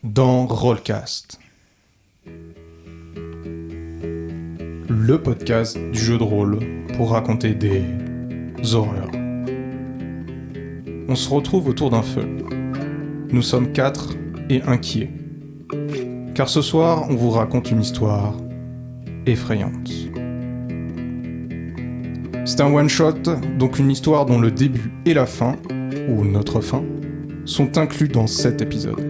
Dans Rollcast, le podcast du jeu de rôle pour raconter des horreurs. On se retrouve autour d'un feu. Nous sommes 4 et inquiets. Car ce soir, on vous raconte une histoire effrayante. C'est un one-shot, donc une histoire dont le début et la fin, ou notre fin, sont inclus dans cet épisode.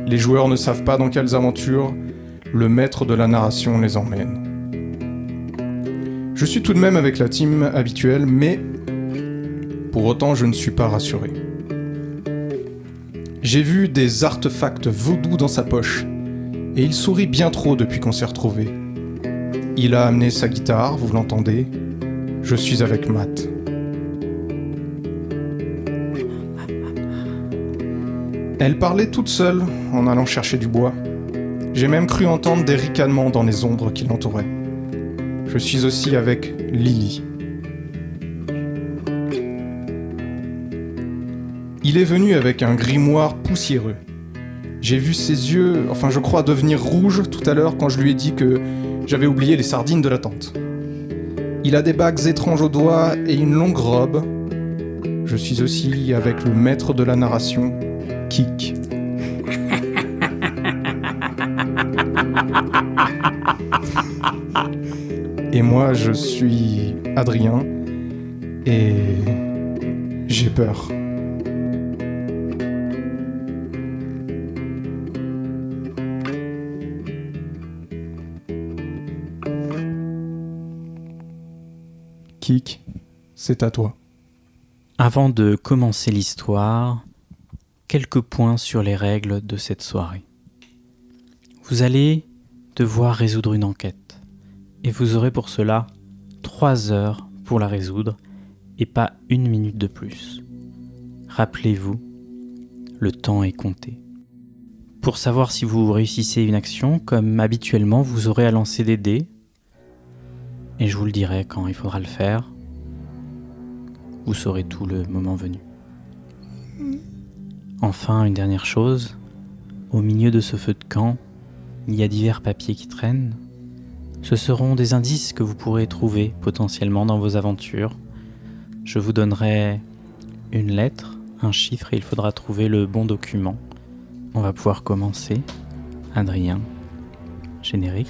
Les joueurs ne savent pas dans quelles aventures le maître de la narration les emmène. Je suis tout de même avec la team habituelle, mais pour autant je ne suis pas rassuré. J'ai vu des artefacts vaudous dans sa poche, et il sourit bien trop depuis qu'on s'est retrouvés. Il a amené sa guitare, vous l'entendez. Je suis avec Matt. Elle parlait toute seule en allant chercher du bois. J'ai même cru entendre des ricanements dans les ombres qui l'entouraient. Je suis aussi avec Lily. Il est venu avec un grimoire poussiéreux. J'ai vu ses yeux, je crois, devenir rouges tout à l'heure quand je lui ai dit que j'avais oublié les sardines de la tente. Il a des bagues étranges aux doigts et une longue robe. Je suis aussi avec le maître de la narration, Kik. Et moi, je suis Adrien et j'ai peur. Kik, c'est à toi. Avant de commencer l'histoire, quelques points sur les règles de cette soirée. Vous allez devoir résoudre une enquête, et vous aurez pour cela 3 heures pour la résoudre, et pas 1 minute de plus. Rappelez-vous, le temps est compté. Pour savoir si vous réussissez une action, comme habituellement, vous aurez à lancer des dés, et je vous le dirai quand il faudra le faire. Vous saurez tout le moment venu. Enfin, une dernière chose. Au milieu de ce feu de camp, il y a divers papiers qui traînent. Ce seront des indices que vous pourrez trouver potentiellement dans vos aventures. Je vous donnerai une lettre, un chiffre et il faudra trouver le bon document. On va pouvoir commencer. Adrien, générique.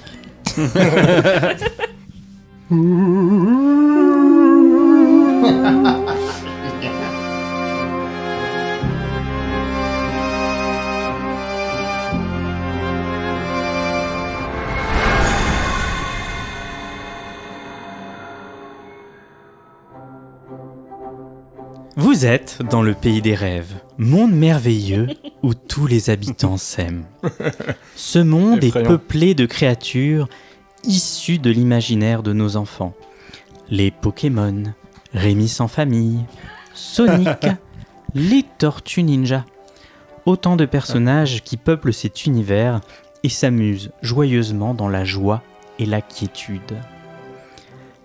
Vous êtes dans le pays des rêves, monde merveilleux où tous les habitants s'aiment. Ce monde est peuplé de créatures issues de l'imaginaire de nos enfants. Les Pokémon, Rémi sans famille, Sonic, les Tortues Ninja. Autant de personnages qui peuplent cet univers et s'amusent joyeusement dans la joie et la quiétude.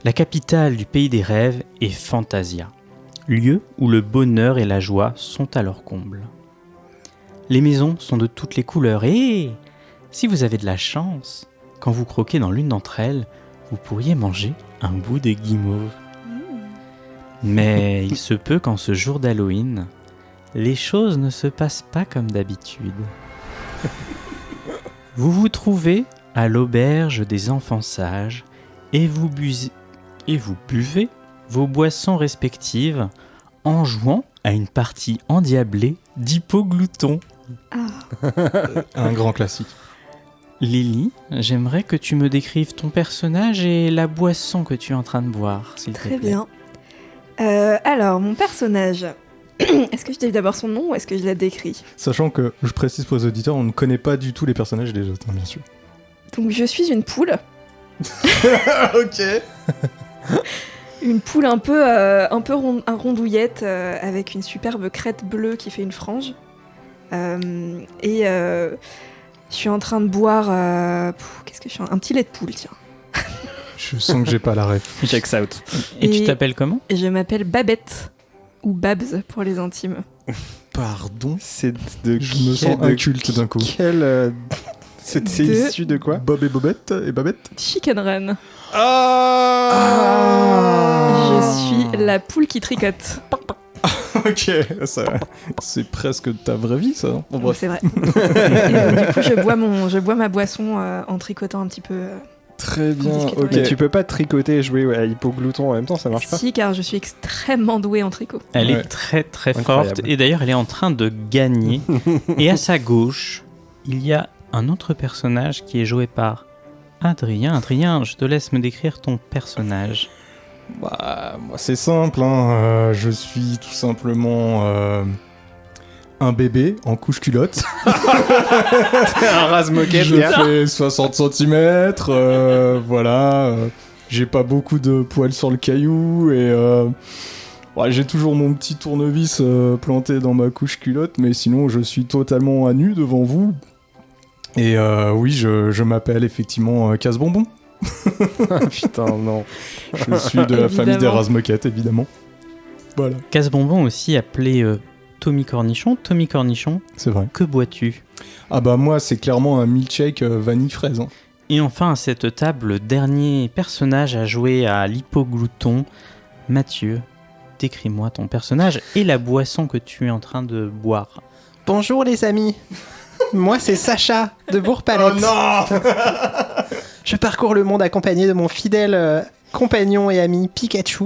La capitale du pays des rêves est Fantasia. Lieu où le bonheur et la joie sont à leur comble. Les maisons sont de toutes les couleurs et, si vous avez de la chance, quand vous croquez dans l'une d'entre elles, vous pourriez manger un bout de guimauve. Mais il se peut qu'en ce jour d'Halloween, les choses ne se passent pas comme d'habitude. Vous vous trouvez à l'auberge des enfants sages et vous buvez vos boissons respectives en jouant à une partie endiablée d'Hippoglouton. Un grand classique. Lily, j'aimerais que tu me décrives ton personnage et la boisson que tu es en train de boire, s'il te plaît. Très bien. Alors, mon personnage, est-ce que je dis d'abord son nom ou est-ce que je la décris ? Sachant que, je précise pour les auditeurs, on ne connaît pas du tout les personnages des autres, bien sûr. Donc, je suis une poule. Ok. Une poule un peu rondouillette avec une superbe crête bleue qui fait une frange. Je suis en train de boire... qu'est-ce que je suis un petit lait de poule, tiens. Je sens que j'ai pas la ref. Checks out. Et tu t'appelles comment ? Je m'appelle Babette, ou Babs pour les intimes. Pardon. C'est de Je me sens inculte d'un coup. C'est issu de quoi? Bob et Bobette et Babette. Chicken Run. Ah. Je suis la poule qui tricote. Ok, c'est presque ta vraie vie, ça. Bon, bref. C'est vrai. Et donc, du coup, je bois ma boisson en tricotant un petit peu. Très bien, discutant. ok. Mais tu peux pas tricoter et jouer à Hypoglouton en même temps, ça marche pas? Si, car je suis extrêmement douée en tricot. Elle Ouais. est très très Incroyable. forte et d'ailleurs elle est en train de gagner. Et à sa gauche, il y a un autre personnage qui est joué par Adrien. Adrien, je te laisse me décrire ton personnage. Bah, moi, c'est simple, hein. Je suis tout simplement un bébé en couche culotte. Un rase-moquette, Je fais 60 cm, voilà. J'ai pas beaucoup de poils sur le caillou et ouais, j'ai toujours mon petit tournevis planté dans ma couche culotte, mais sinon je suis totalement à nu devant vous. Et oui, je m'appelle effectivement Casse-Bonbon. Putain, non. Je suis de la famille des Razmoquettes, évidemment. Voilà. Casse-Bonbon aussi appelé Tommy Cornichon. Tommy Cornichon, C'est vrai. que bois-tu? Ah bah moi, c'est clairement un milkshake vanille fraise. Hein. Et enfin à cette table, le dernier personnage à jouer à l'hypoglouton, Mathieu. Décris-moi ton personnage et la boisson que tu es en train de boire. Bonjour les amis. Moi c'est Sacha de Bourg-Palette. Oh non. Je parcours le monde accompagné de mon fidèle compagnon et ami Pikachu.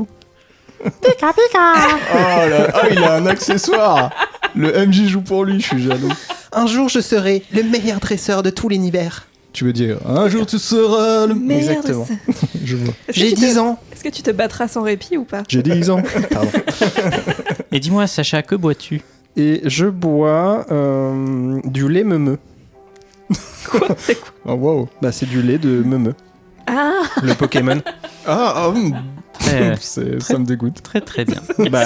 Oh là, ah, il a un accessoire. Le MJ joue pour lui, je suis jaloux. Un jour je serai le meilleur dresseur de tout l'univers. Tu veux dire, un jour tu seras le... Merde, Exactement. Je vois. J'ai 10 ans. Est-ce que tu te battras sans répit ou pas? J'ai 10 ans. Pardon. Et dis-moi Sacha, que bois-tu? Et je bois du lait meumeux. Quoi? C'est quoi? Oh wow. Bah c'est du lait de meumeux. Ah, Le Pokémon. Très, Ça me dégoûte. très très bien. Bah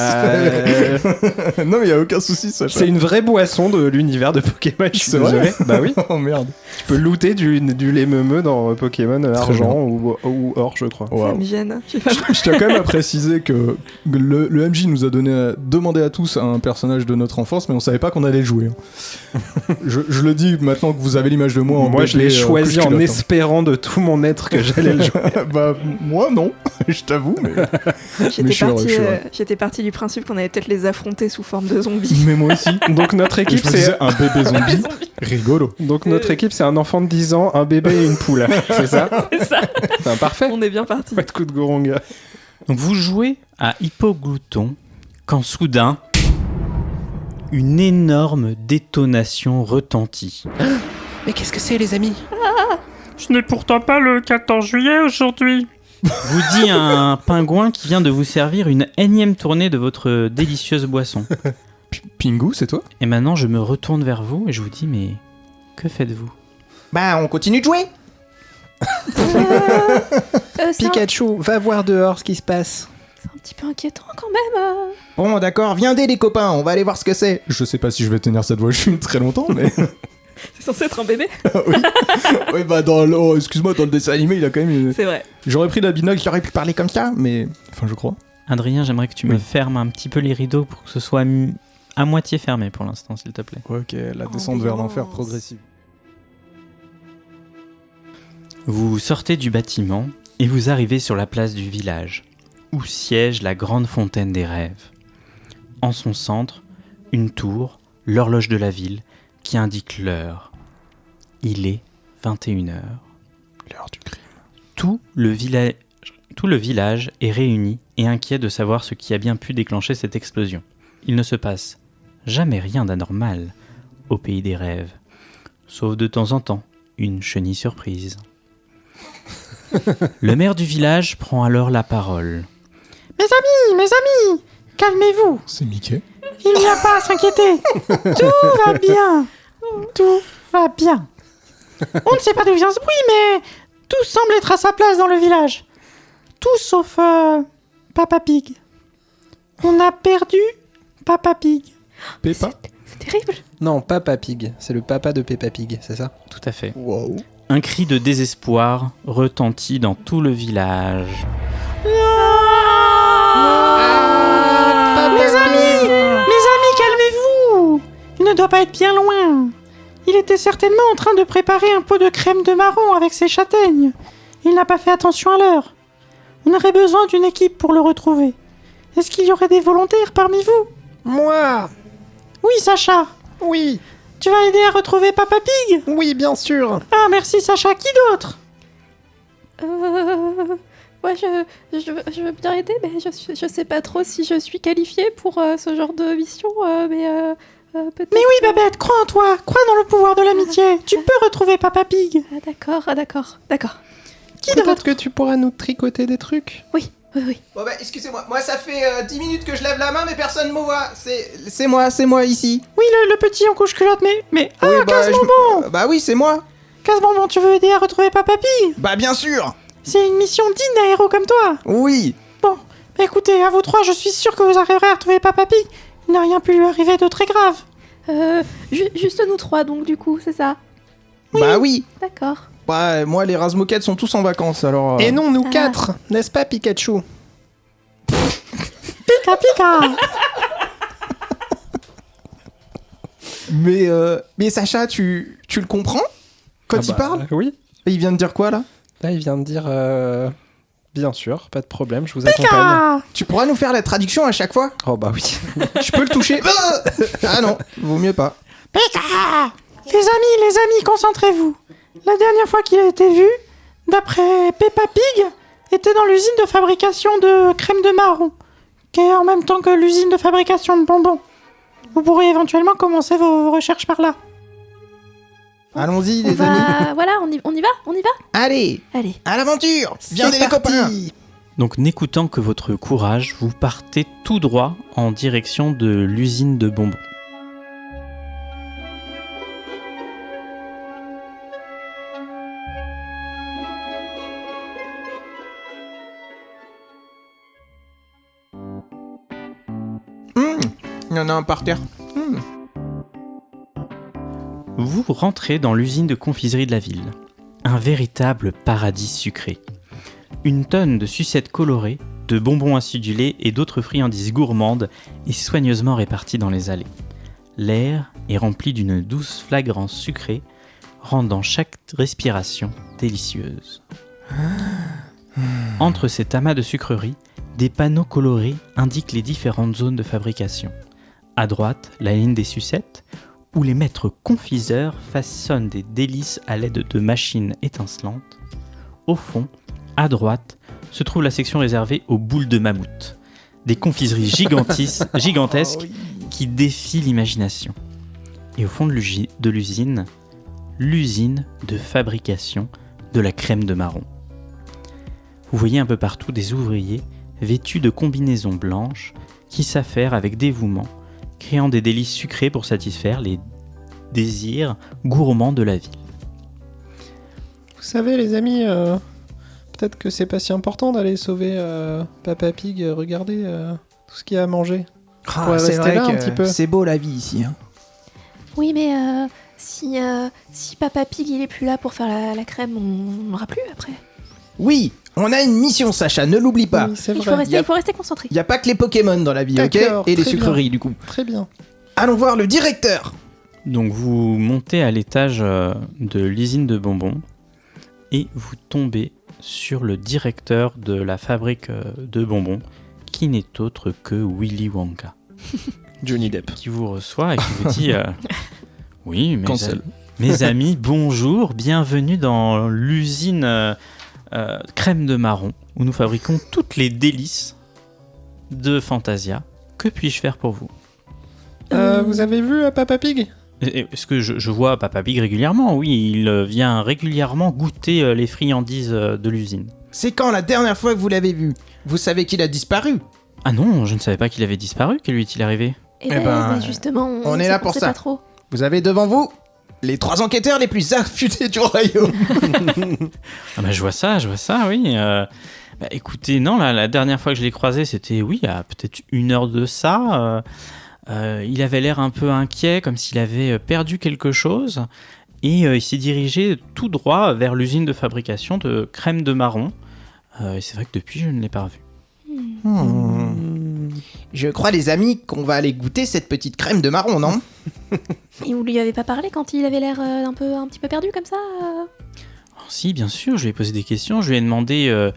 Non, mais y a aucun souci, Sacha. c'est une vraie boisson de l'univers de Pokémon. Je suis C'est vrai désolé. Bah oui. Oh merde. Tu peux looter du lait meumeux dans Pokémon argent ou or, je crois. ça Wow. me gêne. Je sais pas. Je tiens quand même à préciser que le MJ nous a demandé à tous un personnage de notre enfance, mais on savait pas qu'on allait le jouer. Je le dis maintenant que vous avez l'image de moi en Moi, je l'ai bébé, choisi couche en culotte, espérant de tout mon être que j'allais le jouer. hein. Bah, moi non, je t'avoue, mais je suis heureux, je suis heureux. J'étais partie du principe qu'on allait peut-être les affronter sous forme de zombies. Mais moi aussi. Donc notre Et équipe, je me c'est disais, un bébé zombie, rigolo. un enfant de 10 ans, un bébé et une poule. C'est ça? C'est ça, C'est parfait. on est bien parti. Pas de coup de goronga. Donc vous jouez à Hypoglouton quand soudain, une énorme détonation retentit. Mais qu'est-ce que c'est, les amis? Ce n'est pourtant pas le 14 juillet aujourd'hui. Vous dit un pingouin qui vient de vous servir une énième tournée de votre délicieuse boisson. Pingu, c'est toi? Et maintenant je me retourne vers vous et je vous dis mais que faites-vous? Bah, on continue de jouer. Pikachu, va voir dehors ce qui se passe. C'est un petit peu inquiétant quand même. Bon, d'accord, viendez les copains, on va aller voir ce que c'est. Je sais pas si je vais tenir cette voix très longtemps, mais... C'est censé être un bébé. Oui, bah excuse-moi, dans le dessin animé, il a quand même... C'est vrai. J'aurais pris la binocle, j'aurais pu parler comme ça, mais... Enfin, je crois. Adrien, j'aimerais que tu me Oui. fermes un petit peu les rideaux pour que ce soit à moitié fermé pour l'instant, s'il te plaît. Ok, la descente vers l'enfer Ambiance. progressive. Vous sortez du bâtiment et vous arrivez sur la place du village, où siège la grande fontaine des rêves. En son centre, une tour, l'horloge de la ville, qui indique l'heure. Il est 21h. L'heure du crime. Tout le village est réuni et inquiet de savoir ce qui a bien pu déclencher cette explosion. Il ne se passe jamais rien d'anormal au pays des rêves, sauf de temps en temps une chenille surprise. Le maire du village prend alors la parole. Mes amis, calmez-vous. C'est Mickey. Il n'y a pas à s'inquiéter. Tout va bien. Tout va bien. On ne sait pas d'où vient ce bruit, mais tout semble être à sa place dans le village. Tout sauf Papa Pig. On a perdu Papa Pig. Peppa. C'est terrible. Non, Papa Pig. C'est le papa de Peppa Pig, c'est ça? Tout à fait. Wow. Un cri de désespoir retentit dans tout le village. Mes amis, calmez-vous. doit pas être bien loin. Il était certainement en train de préparer un pot de crème de marron avec ses châtaignes. Il n'a pas fait attention à l'heure. On aurait besoin d'une équipe pour le retrouver. Est-ce qu'il y aurait des volontaires parmi vous? Moi! Oui, Sacha. Oui! Tu vas aider à retrouver Papa Pig? Oui, bien sûr! Ah, merci Sacha. Qui d'autre? Moi, je veux bien aider, mais je sais pas trop si je suis qualifiée pour ce genre de mission, peut-être... Mais oui, Babette, crois en toi. Crois dans le pouvoir de l'amitié. Tu peux retrouver Papa Pig. Ah d'accord. Qui Peut-être d'autre? que tu pourras nous tricoter des trucs? Oui. Bon bah excusez-moi, moi ça fait 10 minutes que je lève la main mais personne me voit. C'est moi ici. Oui, le petit en couche culotte, mais... Ah, Oui, bah, Casse-Bonbon. Bah oui, c'est moi. Casse-Bonbon, tu veux aider à retrouver Papa Pig? Bah bien sûr. C'est une mission digne d'un héros comme toi. Oui. Bon, bah écoutez, à vous trois, je suis sûr que vous arriverez à retrouver Papa Pig. Il n'a rien pu lui arriver de très grave. Juste nous trois, donc, du coup, c'est ça? Bah oui. D'accord. Bah moi les Razmoquettes sont tous en vacances alors... Et non, nous Ah. 4, n'est-ce pas, Pikachu? Pika. Mais Sacha, tu le comprends quand il parle? Oui. Et il vient de dire quoi là? Là, il vient de dire... Bien sûr, pas de problème, je vous accompagne. Pika. Tu pourras nous faire la traduction à chaque fois? Oh bah oui. Je peux le toucher? Ah non, vaut mieux pas. Pika. Les amis, concentrez-vous. La dernière fois qu'il a été vu, d'après Peppa Pig, était dans l'usine de fabrication de crème de marron, qui est en même temps que l'usine de fabrication de bonbons. Vous pourrez éventuellement commencer vos recherches par là. Allons-y On les amis. va... Voilà, on y va? Allez, Allez. à l'aventure. Viens C'est les parti. copains. Donc n'écoutant que votre courage, vous partez tout droit en direction de l'usine de bonbons. Il y en a un par terre. Vous rentrez dans l'usine de confiserie de la ville. Un véritable paradis sucré. Une tonne de sucettes colorées, de bonbons acidulés et d'autres friandises gourmandes est soigneusement répartie dans les allées. L'air est rempli d'une douce flagrance sucrée, rendant chaque respiration délicieuse. Entre cet amas de sucreries, des panneaux colorés indiquent les différentes zones de fabrication. À droite, la ligne des sucettes, où les maîtres confiseurs façonnent des délices à l'aide de machines étincelantes. Au fond, à droite, se trouve la section réservée aux boules de mammouth, des confiseries gigantesques qui défient l'imagination. Et au fond de l'usine, l'usine de fabrication de la crème de marron. Vous voyez un peu partout des ouvriers vêtus de combinaisons blanches qui s'affairent avec dévouement, créant des délices sucrés pour satisfaire les désirs gourmands de la ville. Vous savez, les amis, peut-être que c'est pas si important d'aller sauver Papa Pig. Regardez tout ce qu'il y a à manger. pourrait c'est rester vrai là un que petit peu. c'est beau la vie ici. Hein. Oui, mais si Papa Pig il est plus là pour faire la crème, on n'aura plus après. Oui, on a une mission, Sacha, ne l'oublie pas. Oui, c'est Il vrai. faut rester concentré. Il n'y a pas que les Pokémon dans la vie, ok? D'accord, Et les très sucreries, du coup. Très bien. Allons voir le directeur. Donc vous montez à l'étage de l'usine de bonbons et vous tombez sur le directeur de la fabrique de bonbons qui n'est autre que Willy Wonka. Johnny Depp. Qui vous reçoit et qui vous dit oui, Cancel. mes amis, bonjour, bienvenue dans l'usine crème de marron où nous fabriquons toutes les délices de Fantasia. Que puis-je faire pour vous? Vous avez vu Papa Pig? Est-ce que je vois Papa Pig régulièrement? Oui, il vient régulièrement goûter les friandises de l'usine. C'est quand la dernière fois que vous l'avez vu? Vous savez qu'il a disparu. Ah non, je ne savais pas qu'il avait disparu. Que lui est-il arrivé? Et Eh ben, justement, on est là pour sait ça. pas trop. Vous avez devant vous les 3 enquêteurs les plus affûtés du royaume. Ah bah je vois ça, oui. Écoutez, non, la dernière fois que je l'ai croisé, c'était, oui, il y a peut-être 1 heure de ça. Il avait l'air un peu inquiet, comme s'il avait perdu quelque chose. Et il s'est dirigé tout droit vers l'usine de fabrication de crème de marron. Et c'est vrai que depuis, je ne l'ai pas revu. Je crois, les amis, qu'on va aller goûter cette petite crème de marron, non? Et vous lui avez pas parlé quand il avait l'air un petit peu perdu comme ça Oh, si, bien sûr, je lui ai posé des questions, je lui ai demandé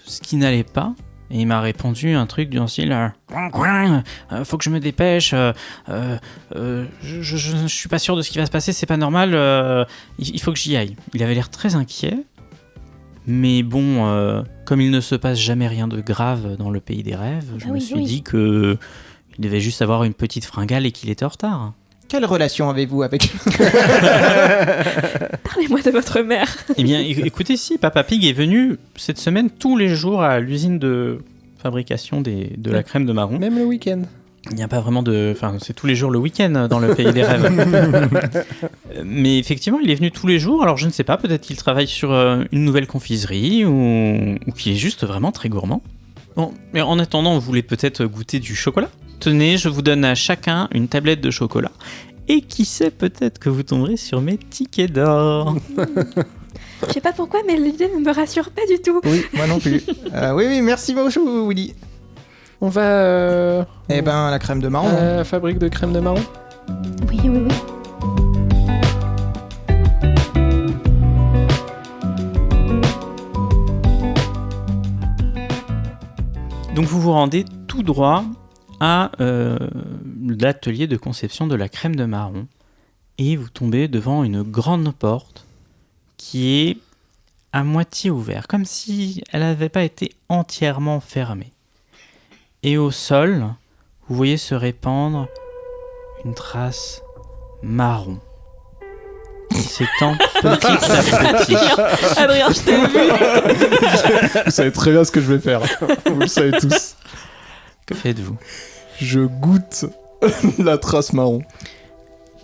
ce qui n'allait pas, et il m'a répondu un truc du style faut que je me dépêche, je suis pas sûr de ce qui va se passer, c'est pas normal, il faut que j'y aille. Il avait l'air très inquiet, mais bon, comme il ne se passe jamais rien de grave dans le pays des rêves, je me suis dit que il devait juste avoir une petite fringale et qu'il était en retard. Quelle relation avez-vous avec... Parlez-moi de votre mère. Eh bien, écoutez, si, Papa Pig est venu cette semaine tous les jours à l'usine de fabrication de la crème de marron. Même le week-end. Il n'y a pas vraiment de... Enfin, c'est tous les jours le week-end dans le pays des rêves. Mais effectivement, il est venu tous les jours. Alors, je ne sais pas, peut-être qu'il travaille sur une nouvelle confiserie ou qu'il est juste vraiment très gourmand. Bon, mais en attendant, vous voulez peut-être goûter du chocolat ? Tenez, je vous donne à chacun une tablette de chocolat. Et qui sait, peut-être que vous tomberez sur mes tickets d'or. Je sais pas pourquoi, mais l'idée ne me rassure pas du tout. Oui, moi non plus. Oui, merci beaucoup, Willy. On va... Eh ben, la crème de marron. à la fabrique de crème de marron. Oui. Donc vous vous rendez tout droit à l'atelier de conception de la crème de marron et vous tombez devant une grande porte qui est à moitié ouverte, comme si elle n'avait pas été entièrement fermée. Et au sol, vous voyez se répandre une trace marron qui s'étend petit à petit. Adrien, je t'ai vu. Vous savez très bien ce que je vais faire. Vous le savez tous. Que faites-vous ? Je goûte la trace marron.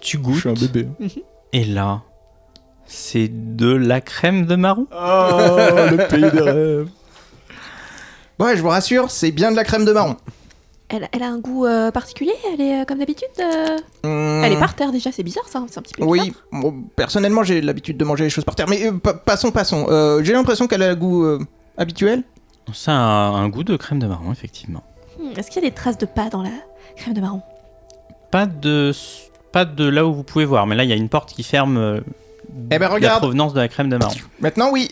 Tu Je goûtes suis un bébé. et là, c'est de la crème de marron. Oh, le pays des rêves. Ouais, je vous rassure, c'est bien de la crème de marron. Elle a un goût particulier. Elle est comme d'habitude. Elle est par terre déjà. C'est bizarre ça. C'est un petit peu. Oui, bon, personnellement, j'ai l'habitude de manger les choses par terre. Mais passons. J'ai l'impression qu'elle a un goût habituel. Ça a un goût de crème de marron, effectivement. Est-ce qu'il y a des traces de pas dans la crème de marron? Pas de là où vous pouvez voir, mais là, il y a une porte qui ferme Eh ben, la regarde. provenance de la crème de marron. Maintenant, oui.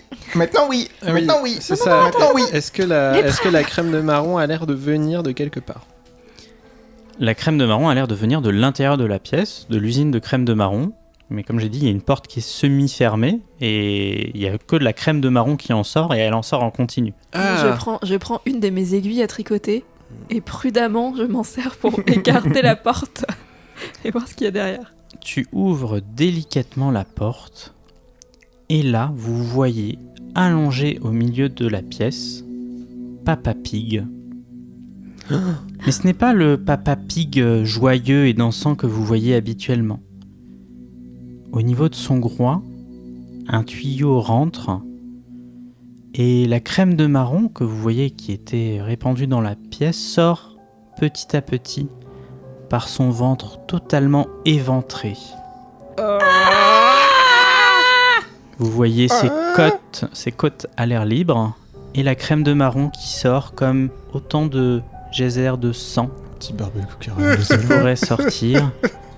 C'est ça. Maintenant, oui. Est-ce que la crème de marron a l'air de venir de quelque part? La crème de marron a l'air de venir de l'intérieur de la pièce, de l'usine de crème de marron. Mais comme j'ai dit, il y a une porte qui est semi-fermée et il n'y a que de la crème de marron qui en sort et elle en sort en continu. Je prends une de mes aiguilles à tricoter et prudemment je m'en sers pour écarter la porte et voir ce qu'il y a derrière. Tu ouvres délicatement la porte et là, vous voyez allongé au milieu de la pièce Papa Pig. Mais ce n'est pas le Papa Pig joyeux et dansant que vous voyez habituellement. Au niveau de son groin, un tuyau rentre et la crème de marron que vous voyez qui était répandue dans la pièce sort petit à petit par son ventre totalement éventré. Vous voyez ses côtes à l'air libre et la crème de marron qui sort comme autant de geysers de sang Petit barbecue qui caramélisé. pourrait sortir.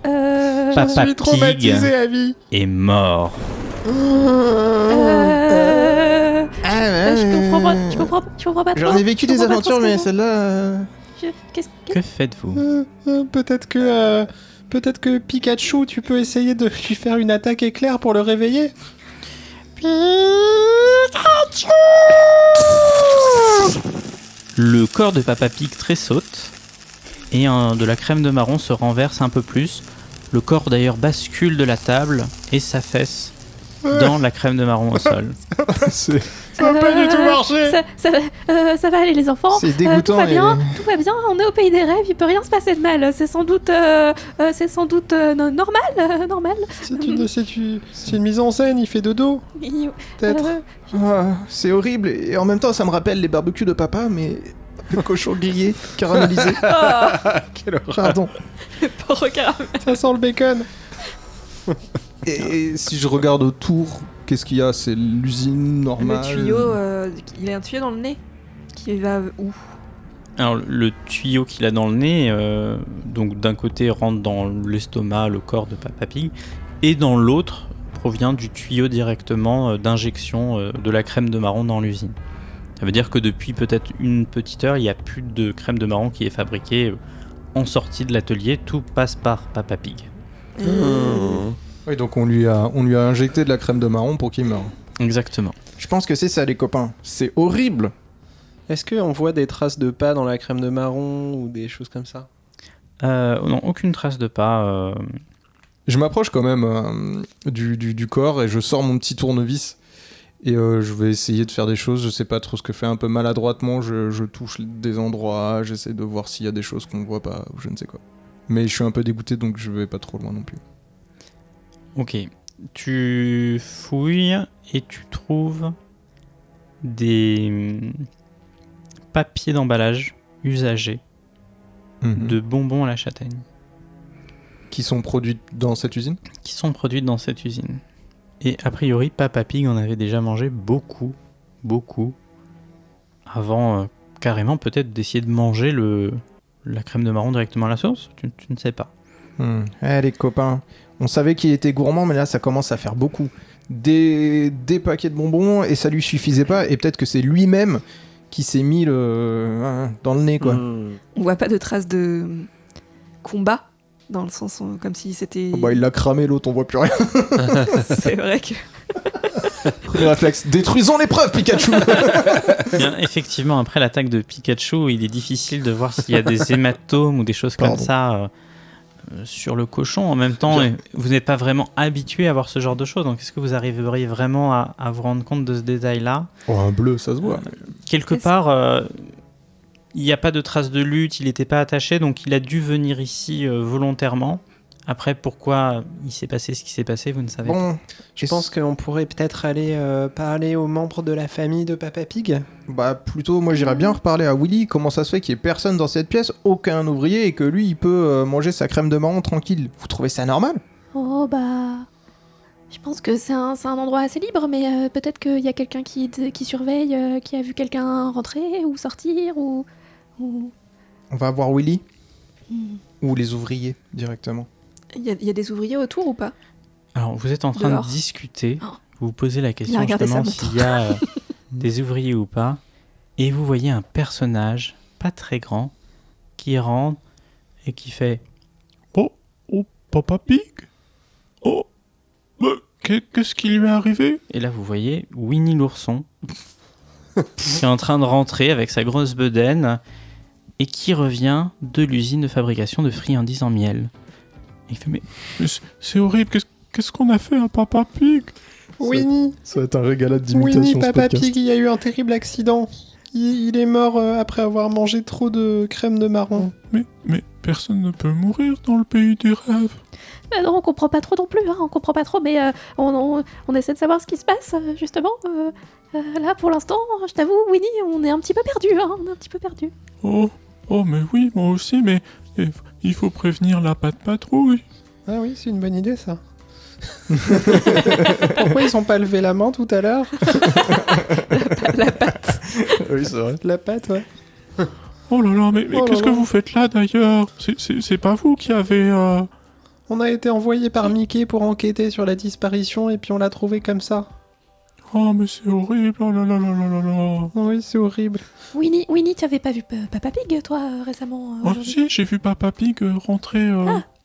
Papa Je suis Pig traumatisé à vie. est mort. Je comprends pas trop. J'en ai vécu Je des comprends pas aventures, trop ce mais que- celle-là... Que faites-vous ? Peut-être que Pikachu, tu peux essayer de lui faire une attaque éclair pour le réveiller. Le corps de Papa Pig tressaute et de la crème de marron se renverse un peu plus. Le corps d'ailleurs bascule de la table et s'affaisse dans la crème de marron au sol. C'est Ça va pas du tout marcher. Ça va aller les enfants. C'est dégoûtant, Tout va bien. et- Tout va bien. On est au pays des rêves. Il peut rien se passer de mal. C'est sans doute normal. C'est une mise en scène, il fait dodo, peut-être. c'est horrible, et en même temps, ça me rappelle les barbecues de papa, mais... Le cochon grillé, caramélisé. Quelle horreur. Pardon. Pauvre caramel. Ça sent le bacon. Et si je regarde autour, qu'est-ce qu'il y a? C'est l'usine normale. Le tuyau, il a un tuyau dans le nez. Qui va où? Alors, le tuyau qu'il a dans le nez, donc d'un côté rentre dans l'estomac, le corps de Papa Pig, et dans l'autre provient du tuyau directement d'injection de la crème de marron dans l'usine. Ça veut dire que depuis peut-être une petite heure, il n'y a plus de crème de marron qui est fabriquée en sortie de l'atelier. Tout passe par Papa Pig. Oui, donc on lui a injecté de la crème de marron pour qu'il meure. Exactement. Je pense que c'est ça, les copains. C'est horrible. Est-ce qu'on voit des traces de pas dans la crème de marron ou des choses comme ça? Non, aucune trace de pas. Je m'approche quand même du corps et je sors mon petit tournevis. Et je vais essayer de faire des choses, je sais pas trop ce que fait, un peu maladroitement, je touche des endroits, j'essaie de voir s'il y a des choses qu'on voit pas, ou je ne sais quoi. Mais je suis un peu dégoûté, donc je vais pas trop loin non plus. Ok. Tu fouilles et tu trouves des papiers d'emballage usagés de bonbons à la châtaigne. Qui sont produits dans cette usine ? Qui sont produits dans cette usine. Et a priori, Papa Pig en avait déjà mangé beaucoup, avant carrément peut-être d'essayer de manger la crème de marron directement à la sauce. Tu ne sais pas. Les copains, on savait qu'il était gourmand, mais là ça commence à faire beaucoup. Des paquets de bonbons et ça lui suffisait pas, et peut-être que c'est lui-même qui s'est mis dans le nez, quoi. On voit pas de traces de combat, dans le sens comme si c'était... Oh bah il l'a cramé l'autre, on voit plus rien. C'est vrai que... Le réflexe, détruisons les preuves, Pikachu. Bien, effectivement, après l'attaque de Pikachu, il est difficile de voir s'il y a des hématomes ou des choses comme ça sur le cochon. En même temps, vous n'êtes pas vraiment habitué à voir ce genre de choses, donc est-ce que vous arriveriez vraiment à vous rendre compte de ce détail-là ? Oh, un bleu, ça se voit. Quelque part, il n'y a pas de traces de lutte, il n'était pas attaché, donc il a dû venir ici volontairement. Après, pourquoi il s'est passé ce qui s'est passé, vous ne savez pas. Je pense qu'on pourrait peut-être aller parler aux membres de la famille de Papa Pig. Bah plutôt, moi j'irais bien reparler à Willy. Comment ça se fait qu'il y ait personne dans cette pièce, aucun ouvrier, et que lui il peut manger sa crème de marron tranquille. Vous trouvez ça normal ? Oh bah... Je pense que c'est un endroit assez libre, mais peut-être qu'il y a quelqu'un qui surveille, qui a vu quelqu'un rentrer ou sortir, ou... On va voir Willy ? Ou les ouvriers directement ? Il y a des ouvriers autour ou pas ? Alors, vous êtes en train Dehors. de discuter, Oh. vous vous posez la Il a question regardé justement sa montre. s'il y a des ouvriers ou pas, et vous voyez un personnage, pas très grand, qui rentre et qui fait Oh, Papa Pig? Oh, qu'est-ce qui lui est arrivé? Et là, vous voyez Winnie l'ourson qui est en train de rentrer avec sa grosse bedaine et qui revient de l'usine de fabrication de friandises en miel. Et il fait mais C'est horrible, qu'est-ce qu'on a fait à Papa Pig? Winnie, Ça va être un régalat d'imitation. Winnie, ce Papa podcast. Pig, il y a eu un terrible accident. Il est mort après avoir mangé trop de crème de marron. Mais personne ne peut mourir dans le pays des rêves. non, on comprend pas trop non plus, hein, on comprend pas trop, mais on essaie de savoir ce qui se passe, justement. Là, pour l'instant, je t'avoue, Winnie, on est un petit peu perdu, hein, on est un petit peu perdu. Oh, mais oui, moi aussi, mais il faut prévenir la patte patrouille. Ah oui, c'est une bonne idée, ça. Pourquoi ils ont pas levé la main tout à l'heure? La patte. Oui, c'est vrai. La patte, ouais. Oh là là, mais Oh là qu'est-ce que là. vous faites là, d'ailleurs? C'est pas vous qui avez... On a été envoyé par Mickey pour enquêter sur la disparition et puis on l'a trouvé comme ça. Oh, mais c'est horrible, oh là là là là là là. Oui, c'est horrible. Winnie, tu avais pas vu Papa Pig, toi, récemment Oh aujourd'hui si, j'ai vu Papa Pig rentrer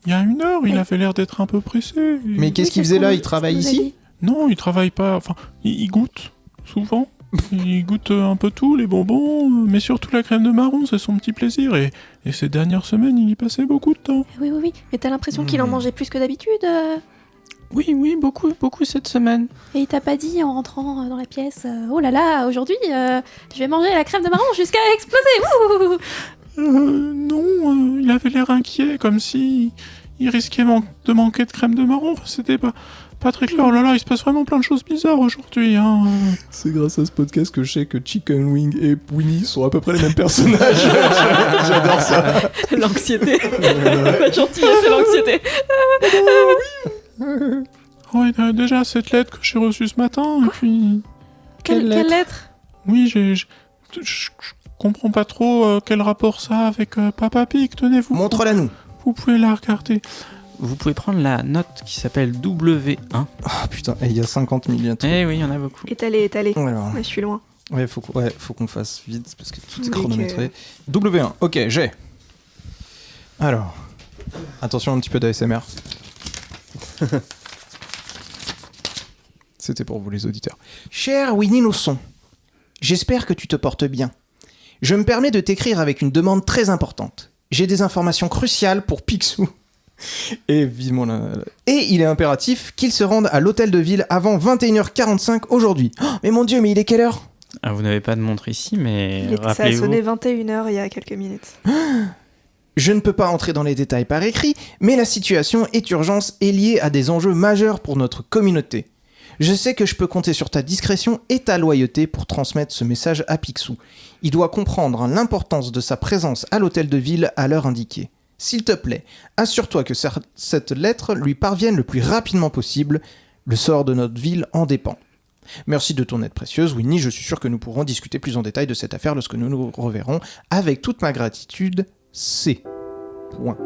il y a 1 heure, il avait l'air d'être un peu pressé. Mais qu'est-ce qu'il faisait là ? Il travaille ici ? Non, il travaille pas, enfin, il goûte, souvent. Il goûte un peu tout, les bonbons, mais surtout la crème de marron, c'est son petit plaisir. Et ces dernières semaines, il y passait beaucoup de temps. Oui, mais t'as l'impression qu'il en mangeait plus que d'habitude oui, beaucoup cette semaine. Et il t'a pas dit en rentrant dans la pièce oh là là, aujourd'hui, je vais manger la crème de marron jusqu'à exploser. Ouh Non, il avait l'air inquiet, comme si il risquait de manquer de crème de marron. Enfin, c'était pas très clair. Oh là là, il se passe vraiment plein de choses bizarres aujourd'hui. Hein. C'est grâce à ce podcast que je sais que Chicken Wing et Winnie sont à peu près les mêmes personnages. J'adore ça. L'anxiété. La gentillesse et l'anxiété. Ouais, déjà, cette lettre que j'ai reçue ce matin, et puis... Quelle lettre ? Oui, je comprends pas trop quel rapport ça a avec Papa Pig. Tenez-vous. Montre-la nous. Vous pouvez la regarder. Vous pouvez prendre la note qui s'appelle W1. Ah putain, il y a 50 millions de trucs. Eh oui, il y en a beaucoup. Étalé. Alors, Ouais, je suis loin. ouais, faut qu'on fasse vite parce que tout est Ok. chronométré. W1, ok, j'ai. Alors, attention, un petit peu d'ASMR. C'était pour vous les auditeurs. Cher Winnie Lausson, j'espère que tu te portes bien. Je me permets de t'écrire avec une demande très importante. J'ai des informations cruciales pour Picsou. Et vivement Et il est impératif qu'il se rende à l'hôtel de ville avant 21h45 aujourd'hui. Oh, mais mon Dieu, mais il est quelle heure ? Ah, vous n'avez pas de montre ici, mais Ça a rappelez-vous. sonné 21h il y a quelques minutes. Je ne peux pas entrer dans les détails par écrit, mais la situation est urgente et liée à des enjeux majeurs pour notre communauté. Je sais que je peux compter sur ta discrétion et ta loyauté pour transmettre ce message à Picsou. Il doit comprendre l'importance de sa présence à l'hôtel de ville à l'heure indiquée. S'il te plaît, assure-toi que cette lettre lui parvienne le plus rapidement possible. Le sort de notre ville en dépend. Merci de ton aide précieuse, Winnie. Je suis sûr que nous pourrons discuter plus en détail de cette affaire lorsque nous nous reverrons. Avec toute ma gratitude, C. Point.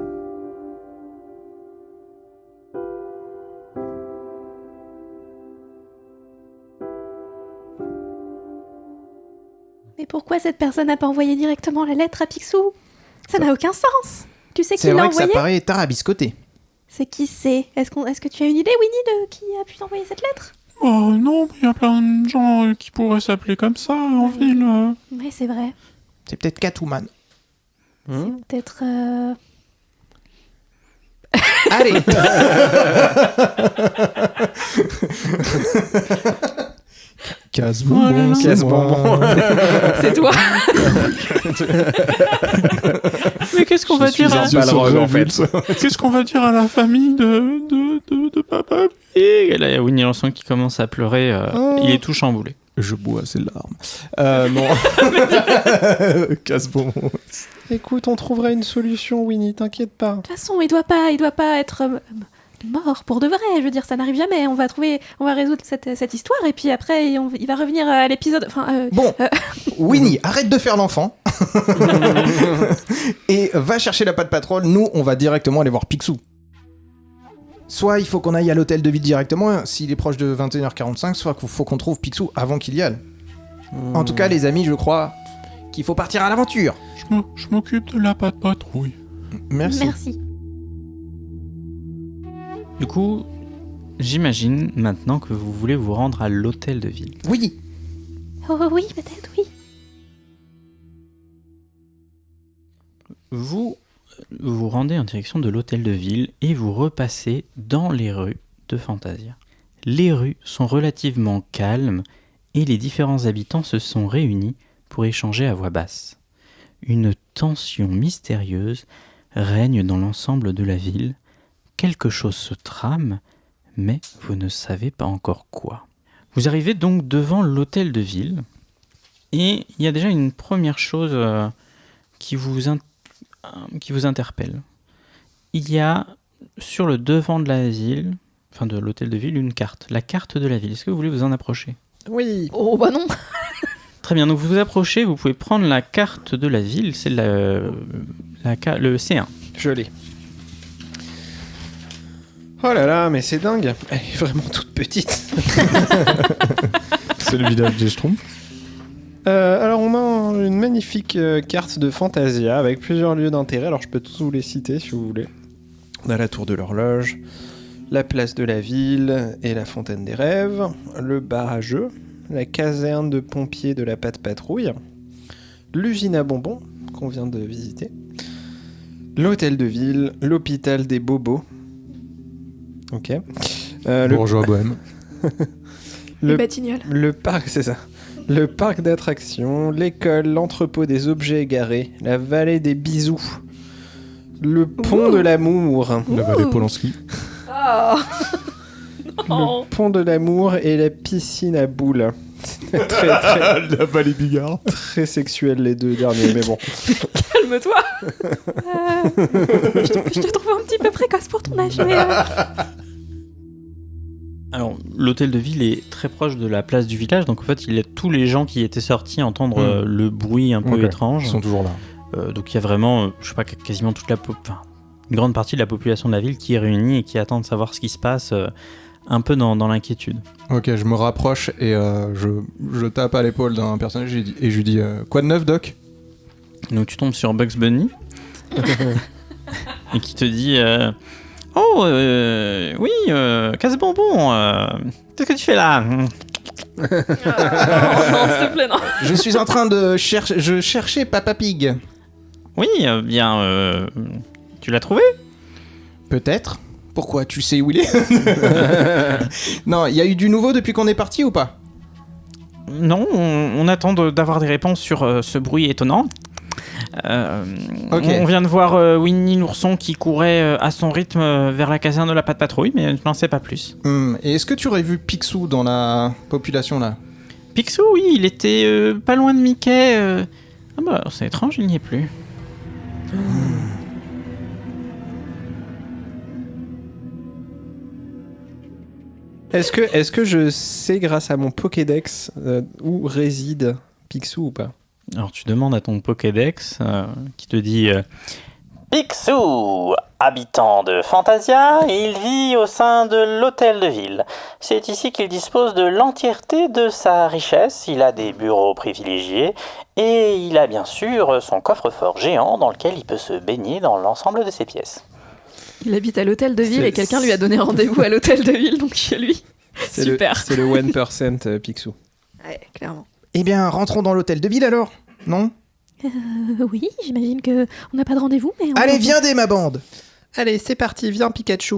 Mais pourquoi cette personne n'a pas envoyé directement la lettre à Picsou? Ça n'a aucun sens. Tu sais qui C'est l'a vrai que ça envoyé? paraît tarabiscoté. C'est qui c'est? Est-ce que tu as une idée, Winnie, de qui a pu envoyer cette lettre? Oh non, il y a plein de gens qui pourraient s'appeler comme ça en ville. Oui, c'est vrai. C'est peut-être Catwoman. Peut-être... Allez. Casse-bonbon, Casse-bonbon. C'est toi. Mais qu'est-ce qu'on va dire à... Qu'est-ce qu'on va dire à la famille de Papa Pig? Et là, il y a Winnie Lançon qui commence à pleurer. Il est tout chamboulé. Je bois ses larmes. Non. Casse-bonbon. Écoute, on trouvera une solution, Winnie, t'inquiète pas. De toute façon, il doit pas être mort pour de vrai. Je veux dire, ça n'arrive jamais. On va résoudre cette histoire et puis après, il va revenir à l'épisode. Bon, Winnie, arrête de faire l'enfant. Et va chercher la patte patrol. Nous, on va directement aller voir Picsou. Soit il faut qu'on aille à l'hôtel de ville directement, s'il est proche de 21h45, soit qu'il faut qu'on trouve Picsou avant qu'il y aille. En tout cas, les amis, je crois qu'il faut partir à l'aventure. Je m'occupe de la patte patrouille. Merci. Du coup, j'imagine maintenant que vous voulez vous rendre à l'hôtel de ville. Oui. Oh oui, peut-être, oui. Vous vous rendez en direction de l'hôtel de ville et vous repassez dans les rues de Fantasia. Les rues sont relativement calmes et les différents habitants se sont réunis pour échanger à voix basse. Une tension mystérieuse règne dans l'ensemble de la ville. Quelque chose se trame, mais vous ne savez pas encore quoi. Vous arrivez donc devant l'hôtel de ville et il y a déjà une première chose qui vous interpelle. Il y a sur le devant de la ville, enfin de l'hôtel de ville, une carte. La carte de la ville. Est-ce que vous voulez vous en approcher? Oui. Oh bah non. Très bien, donc vous vous approchez, vous pouvez prendre la carte de la ville, c'est le C1. Je l'ai. Oh là là, mais c'est dingue. Elle est vraiment toute petite. C'est le village des Schtroumpfs. Alors on a une magnifique carte de Fantasia avec plusieurs lieux d'intérêt. Alors je peux tous vous les citer si vous voulez. On a la tour de l'horloge, la place de la ville et la fontaine des rêves, le bar à jeux, la caserne de pompiers de la patte patrouille, l'usine à bonbons qu'on vient de visiter, l'hôtel de ville, l'hôpital des bobos. Ok. Bourgeois bohème. Les Batignolles. Le parc, c'est ça. Le parc d'attractions, l'école, l'entrepôt des objets égarés, la vallée des bisous, le pont de l'amour, La vallée Polanski. Oh. le pont de l'amour et la piscine à boules. très, La vallée Bigard. très sexuel les deux derniers, mais bon. Calme-toi. Je te trouve un petit peu précoce pour ton âge, mais... Alors, l'hôtel de ville est très proche de la place du village, donc en fait, il y a tous les gens qui étaient sortis entendre le bruit un peu étrange. Ils sont toujours là. Donc il y a vraiment, je sais pas, quasiment toute une grande partie de la population de la ville qui est réunie et qui attend de savoir ce qui se passe, un peu dans l'inquiétude. Ok, je me rapproche et je tape à l'épaule d'un personnage et je lui dis quoi de neuf, Doc? Donc tu tombes sur Bugs Bunny et qui te dit oui, casse-bonbon, qu'est-ce que tu fais là? Non, s'il te plaît, non. Je suis en train de chercher Papa Pig. Oui, bien, tu l'as trouvé? Peut-être. Pourquoi? Tu sais où il est? Non, il y a eu du nouveau depuis qu'on est parti ou pas? Non, on attend d'avoir des réponses sur ce bruit étonnant. On vient de voir Winnie l'ourson qui courait à son rythme vers la caserne de la Patte Patrouille, mais je n'en sais pas plus. Et est-ce que tu aurais vu Picsou dans la population là? Picsou, oui, il était pas loin de Mickey. Ah bah, c'est étrange, il n'y est plus. Est-ce que je sais, grâce à mon Pokédex, où réside Picsou ou pas? Alors tu demandes à ton Pokédex qui te dit Picsou, habitant de Fantasia, il vit au sein de l'hôtel de ville. C'est ici qu'il dispose de l'entièreté de sa richesse, il a des bureaux privilégiés et il a bien sûr son coffre-fort géant dans lequel il peut se baigner dans l'ensemble de ses pièces. Il habite à l'hôtel de ville et quelqu'un lui a donné rendez-vous à l'hôtel de ville, donc chez lui. Super. C'est le 1% Picsou. Ouais, clairement. Eh bien, rentrons dans l'hôtel de ville alors, non? Oui, j'imagine que on n'a pas de rendez-vous, mais... Allez, viens dès ma bande! Allez, c'est parti, viens Pikachu.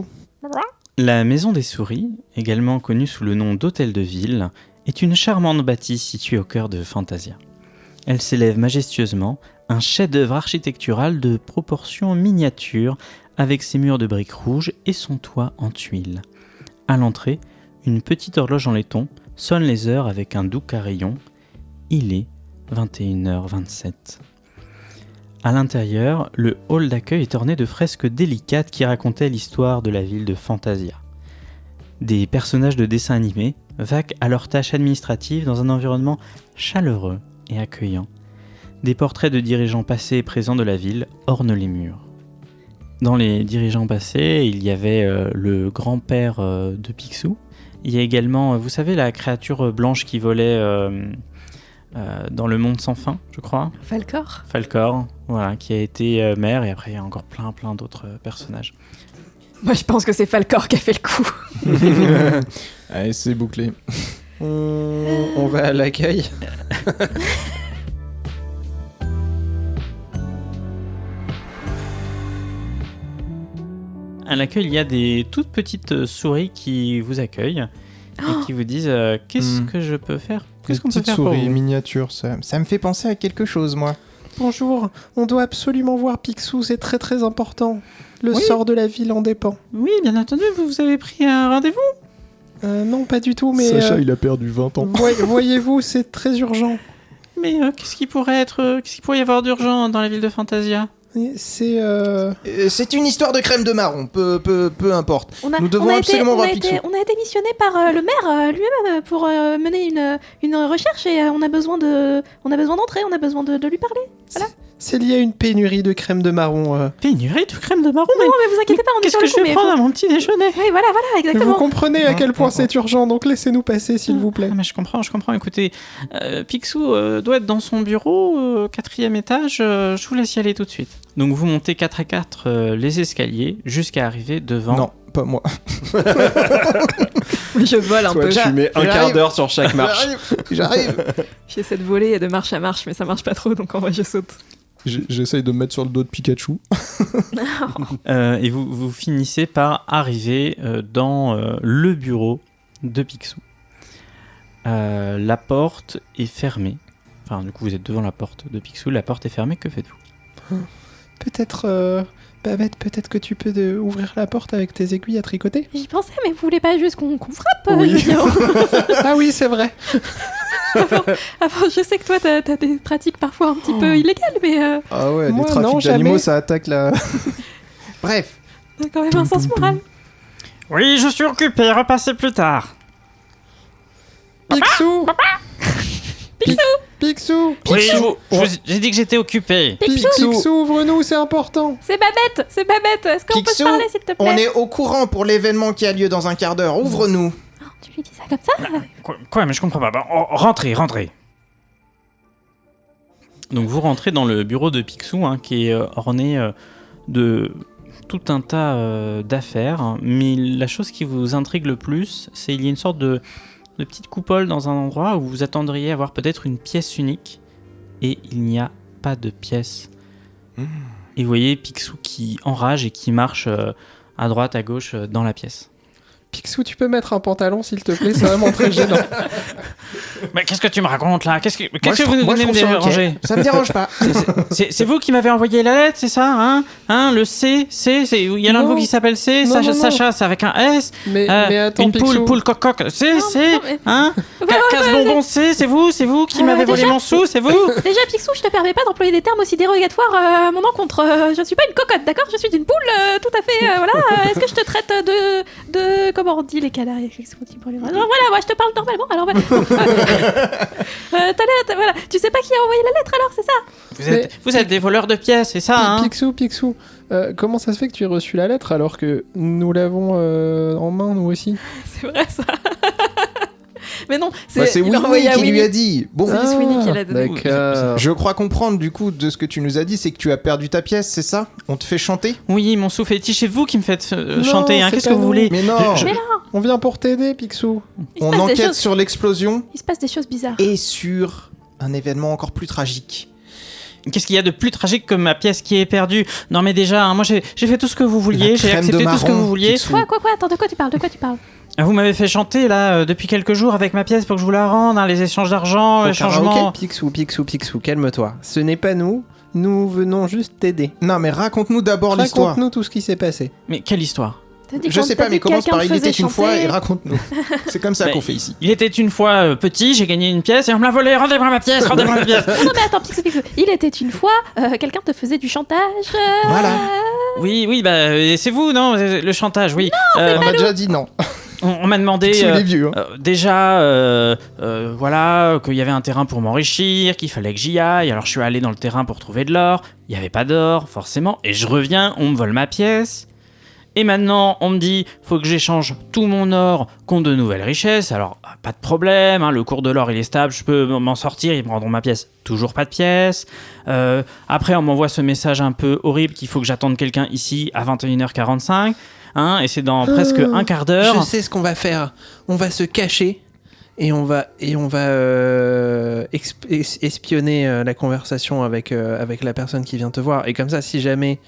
La Maison des Souris, également connue sous le nom d'Hôtel de Ville, est une charmante bâtisse située au cœur de Fantasia. Elle s'élève majestueusement, un chef-d'œuvre architectural de proportions miniatures, avec ses murs de briques rouges et son toit en tuiles. À l'entrée, une petite horloge en laiton sonne les heures avec un doux carillon. Il est 21h27. À l'intérieur, le hall d'accueil est orné de fresques délicates qui racontaient l'histoire de la ville de Fantasia. Des personnages de dessins animés vaquent à leurs tâches administratives dans un environnement chaleureux et accueillant. Des portraits de dirigeants passés et présents de la ville ornent les murs. Dans les dirigeants passés, il y avait le grand-père de Picsou. Il y a également, vous savez, la créature blanche qui volait dans le monde sans fin, je crois. Falcor, voilà, qui a été maire, et après il y a encore plein d'autres personnages. Moi je pense que c'est Falcor qui a fait le coup. Allez, c'est bouclé. On va à l'accueil. À l'accueil, il y a des toutes petites souris qui vous accueillent et qui vous disent qu'est-ce que je peux faire? Qu'est-ce qu'on peut faire pour souris vous? miniature, ça me fait penser à quelque chose, moi. Bonjour, on doit absolument voir Picsou, c'est très très important. Le sort de la ville en dépend. Oui, bien entendu, vous avez pris un rendez-vous? Non, pas du tout, mais... Sacha, il a perdu 20 ans. Voyez-vous, c'est très urgent. Mais qu'est-ce qu'il pourrait y avoir d'urgent dans la ville de Fantasia? C'est une histoire de crème de marron, peu importe. Nous devons absolument voir Picsou. On a été missionné par le maire lui-même pour mener une recherche et on a besoin d'entrer, on a besoin de lui parler. Voilà. C'est lié à une pénurie de crème de marron. Pénurie de crème de marron? Non, mais vous inquiétez pas, on est sur le coup. Qu'est-ce que je vais prendre à mon petit déjeuner? Oui, voilà, exactement. Vous comprenez à quel point c'est urgent, donc laissez-nous passer, s'il vous plaît. Ah, mais je comprends. Écoutez, Picsou doit être dans son bureau, 4e étage. Je vous laisse y aller tout de suite. Donc vous montez 4 à 4 les escaliers jusqu'à arriver devant... Non, pas moi. Je vole un peu. Tu mets un quart d'heure sur chaque marche. J'arrive. J'essaie de voler et de marche à marche, mais ça marche pas trop, donc en vrai je saute. J'essaye de me mettre sur le dos de Pikachu. Et vous finissez par arriver dans le bureau de Picsou. La porte est fermée. Enfin, du coup, vous êtes devant la porte de Picsou. La porte est fermée. Que faites-vous? Peut-être, Babette, peut-être que tu peux ouvrir la porte avec tes aiguilles à tricoter? J'y pensais, mais vous voulez pas juste qu'on frappe? Oui. Je veux dire. Ah oui, c'est vrai. Enfin, je sais que toi, t'as des pratiques parfois un petit peu illégales, mais Ah ouais, Moi, les trafics non, d'animaux, jamais. ça attaque la... Bref. t'as quand même un sens moral. Oui, je suis occupé. Repassez plus tard. Picsou. Picsou. Oui, j'ai dit que j'étais occupé. Picsou, ouvre-nous, c'est important. C'est Babette. Est-ce qu'on peut se Picsou, parler, s'il te plaît? On est au courant pour l'événement qui a lieu dans un quart d'heure. Ouvre-nous. Oh, tu lui dis ça comme ça? Quoi, mais je comprends pas. Bah, rentrez. Donc vous rentrez dans le bureau de Picsou, qui est orné de tout un tas d'affaires. Mais la chose qui vous intrigue le plus, c'est qu'il y a une sorte de petite coupole dans un endroit où vous attendriez à voir peut-être une pièce unique. Et il n'y a pas de pièce. Et vous voyez Picsou qui enrage et qui marche à droite, à gauche dans la pièce. Picsou, tu peux mettre un pantalon, s'il te plaît? C'est vraiment très gênant. Mais qu'est-ce que tu me racontes là? Qu'est-ce que vous Moi, venez je me trouve ça déranger? ok. Ça me dérange pas. C'est vous qui m'avez envoyé la lettre, c'est ça, hein? Le C, il y a l'un de vous qui s'appelle C, Non, non, Sacha, c'est avec un S. Mais attends, une Picsou. poule coq, C, mais- hein? Casse-bonbon C, c'est vous qui m'avez volé déjà- mon sou, c'est vous? Déjà, Picsou, je te permets pas d'employer des termes aussi dérogatoires à mon encontre. Je ne suis pas une cocotte, d'accord? Je suis une poule, tout à fait. Voilà. Est-ce que je te traite de comment on dit les canards? Voilà, moi je te parle normalement. Alors, voilà. Tu sais pas qui a envoyé la lettre alors, c'est ça? Vous êtes des voleurs de pièces, c'est ça, hein? Picsou, comment ça se fait que tu aies reçu la lettre alors que nous l'avons en main, nous aussi? C'est vrai ça. Mais non, C'est il l'a Winnie envoyé à qui lui Winnie. a dit. Bon, C'est Winnie qui l'a donné. D'accord. je crois comprendre du coup de ce que tu nous as dit, c'est que tu as perdu ta pièce, c'est ça? On te fait chanter? Oui, mon sou fétiche, c'est vous qui me faites Non, chanter, hein? c'est Qu'est-ce pas que vous nous. voulez? Mais non, Je- On vient pour t'aider, Picsou. Il se on passe des enquête choses- sur l'explosion Il se passe des choses bizarres. et sur un événement encore plus tragique. Qu'est-ce qu'il y a de plus tragique que ma pièce qui est perdue? Non mais déjà, moi j'ai fait tout ce que vous vouliez, La j'ai crème accepté de tout ce que marron, vous vouliez. Picsou. Quoi? Attends, de quoi tu parles? Vous m'avez fait chanter là depuis quelques jours avec ma pièce pour que je vous la rende, les échanges d'argent, Au les changements. Picsou, calme-toi. Ce n'est pas nous. Nous venons juste t'aider. Non mais raconte-nous d'abord l'histoire. Raconte-nous tout ce qui s'est passé. Mais quelle histoire? T'as dit Je sais pas, mais commence par il était une fois chanter. et raconte-nous. C'est comme ça Bah, qu'on fait ici. Il était une fois petit, j'ai gagné une pièce et on me l'a volée, rendez-moi ma pièce. Non mais attends, Picsou. Il était une fois, quelqu'un te faisait du chantage. Voilà. Oui, bah c'est vous, non? Le chantage, oui. On m'a déjà dit non. On m'a demandé Picsou, il est vieux. Hein. déjà, voilà, qu'il y avait un terrain pour m'enrichir, qu'il fallait que j'y aille. Alors je suis allé dans le terrain pour trouver de l'or. Il n'y avait pas d'or, forcément. Et je reviens, on me vole ma pièce. Et maintenant, on me dit, faut que j'échange tout mon or contre de nouvelles richesses. Alors, pas de problème, hein, le cours de l'or, il est stable, je peux m'en sortir, ils me rendront ma pièce. Toujours pas de pièce. Après, on m'envoie ce message un peu horrible qu'il faut que j'attende quelqu'un ici à 21h45. Hein, et c'est dans presque un quart d'heure. Je sais ce qu'on va faire. On va se cacher et on va espionner la conversation avec la personne qui vient te voir. Et comme ça, si jamais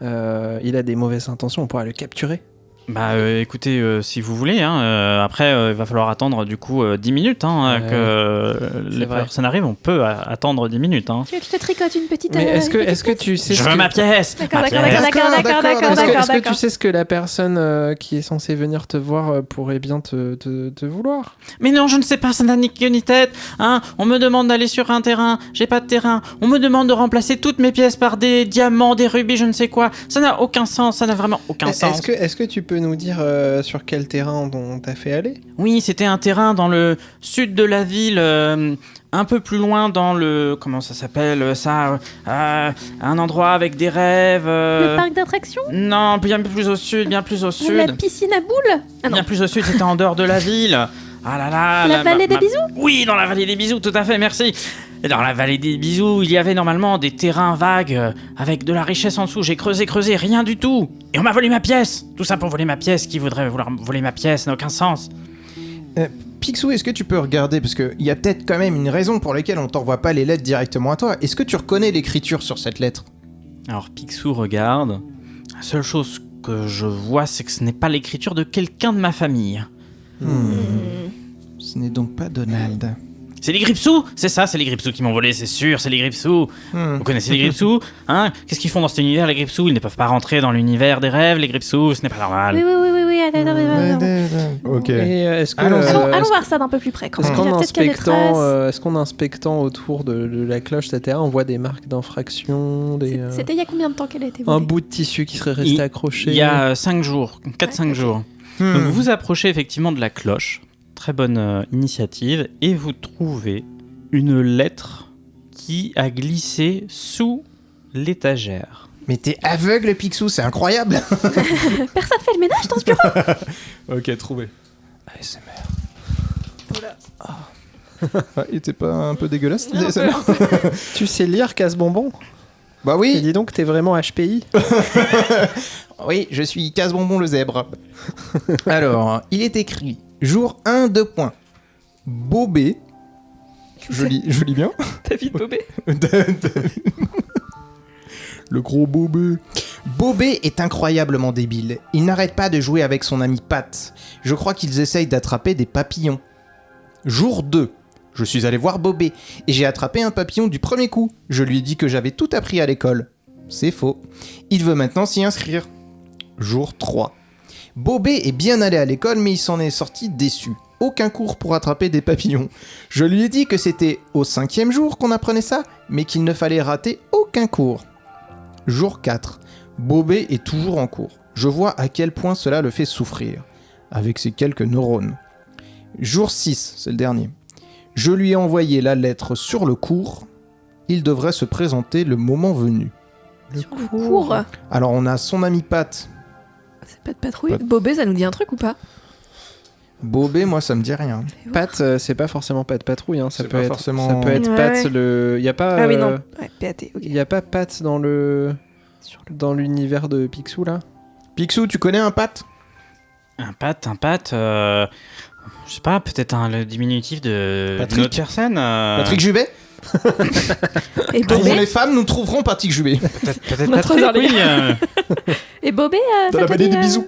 il a des mauvaises intentions, on pourra le capturer. Bah écoutez, si vous voulez, hein, après il va falloir attendre du coup 10 minutes que les vrai. personnes arrivent, on peut attendre 10 minutes. Hein. Tu veux que je te tricote une petite. Mais est-ce une petite que pièce tu sais Je ce veux que... ma pièce. D'accord, ma d'accord, pièce. Est-ce que tu d'accord. sais ce que la personne qui est censée venir te voir pourrait bien te vouloir? Mais non, je ne sais pas, ça n'a ni queue ni tête. Hein. On me demande d'aller sur un terrain, j'ai pas de terrain. On me demande de remplacer toutes mes pièces par des diamants, des rubis, je ne sais quoi. Ça n'a aucun sens, ça n'a vraiment aucun sens. Est-ce que tu peux nous dire sur quel terrain on t'a fait aller? Oui, c'était un terrain dans le sud de la ville, un peu plus loin dans le... Comment ça s'appelle ça un endroit avec des rêves... Le parc d'attractions? Non, bien plus au sud, bien plus au sud. La piscine à boules? Ah non. Bien plus au sud, c'était en dehors de la ville. Ah là là... La vallée des bisous? Oui, dans la vallée des bisous, tout à fait, merci. Et dans la vallée des bisous, il y avait normalement des terrains vagues avec de la richesse en dessous. J'ai creusé, rien du tout. Et on m'a volé ma pièce. Tout ça pour voler ma pièce. Qui voudrait vouloir voler ma pièce? Ça n'a aucun sens. Picsou, est-ce que tu peux regarder, parce qu'il y a peut-être quand même une raison pour laquelle on t'envoie pas les lettres directement à toi. Est-ce que tu reconnais l'écriture sur cette lettre? Alors Picsou regarde. La seule chose que je vois, c'est que ce n'est pas l'écriture de quelqu'un de ma famille. Ce n'est donc pas Donald. C'est les Gripsous? C'est ça, c'est les Gripsous qui m'ont volé, c'est sûr, c'est les Gripsous. Vous connaissez les Gripsous? Hein? Qu'est-ce qu'ils font dans cet univers, les Gripsous? Ils ne peuvent pas rentrer dans l'univers des rêves, les Gripsous, ce n'est pas normal. Oui. Attends. Ok. Et est-ce que Allons voir ça d'un peu plus près. Quand est-ce même. qu'en Il y a peut-être qu'il y a des traces. est-ce qu'en inspectant autour de la cloche, etc., on voit des marques d'infraction, C'était il y a combien de temps qu'elle a été un volée? bout de tissu qui serait resté accroché? Il y a 5 jours, 4-5 ok. jours. Donc vous vous approchez effectivement de la cloche. très bonne initiative et vous trouvez une lettre qui a glissé sous l'étagère. Mais t'es aveugle, Picsou, c'est incroyable. Personne fait le ménage dans ce bureau. Ok, trouvé. ASMR. Voilà. Ah, il était pas un peu dégueulasse, Non, ASMR? Tu sais lire, Casse-Bonbon? Bah Et oui. dis donc, t'es vraiment HPI? Oui, je suis Casse-Bonbon le zèbre. Alors, il est écrit jour 1, 2 points. Bobé. Je lis bien. David Bobé. Le gros Bobé. Bobé est incroyablement débile. Il n'arrête pas de jouer avec son ami Pat. Je crois qu'ils essayent d'attraper des papillons. Jour 2. Je suis allé voir Bobé et j'ai attrapé un papillon du premier coup. Je lui ai dit que j'avais tout appris à l'école. C'est faux. Il veut maintenant s'y inscrire. Jour 3. Bobé est bien allé à l'école mais il s'en est sorti déçu. Aucun cours pour attraper des papillons. Je lui ai dit que c'était au 5e jour qu'on apprenait ça, mais qu'il ne fallait rater aucun cours. Jour 4. Bobé est toujours en cours. Je vois à quel point cela le fait souffrir, avec ses quelques neurones. Jour 6, c'est le dernier. Je lui ai envoyé la lettre sur le cours. Il devrait se présenter le moment venu. Sur le cours. Alors on a son ami Pat. C'est pas de patrouille. Pat. Bobé, ça nous dit un truc ou pas? Bobé, moi ça me dit rien. Pat, c'est pas forcément Pat Patrouille, hein. Ça C'est peut pas être, forcément- ça peut être Ouais, Pat ouais. le. Y a pas. Ah oui, non. Ouais, PAT, ok. Y a pas Pat dans le. Dans l'univers de Picsou là? Picsou, tu connais un Pat? Un Pat, je sais pas, peut-être le diminutif de Patrick. d'une autre personne. Patrick Juvet? Et Pour Bobé, les femmes, nous trouverons Patrick Juvet. Peut-être On a trop Patrick, oui. et Bobé, Dans ça la te vallée dit, des bisous.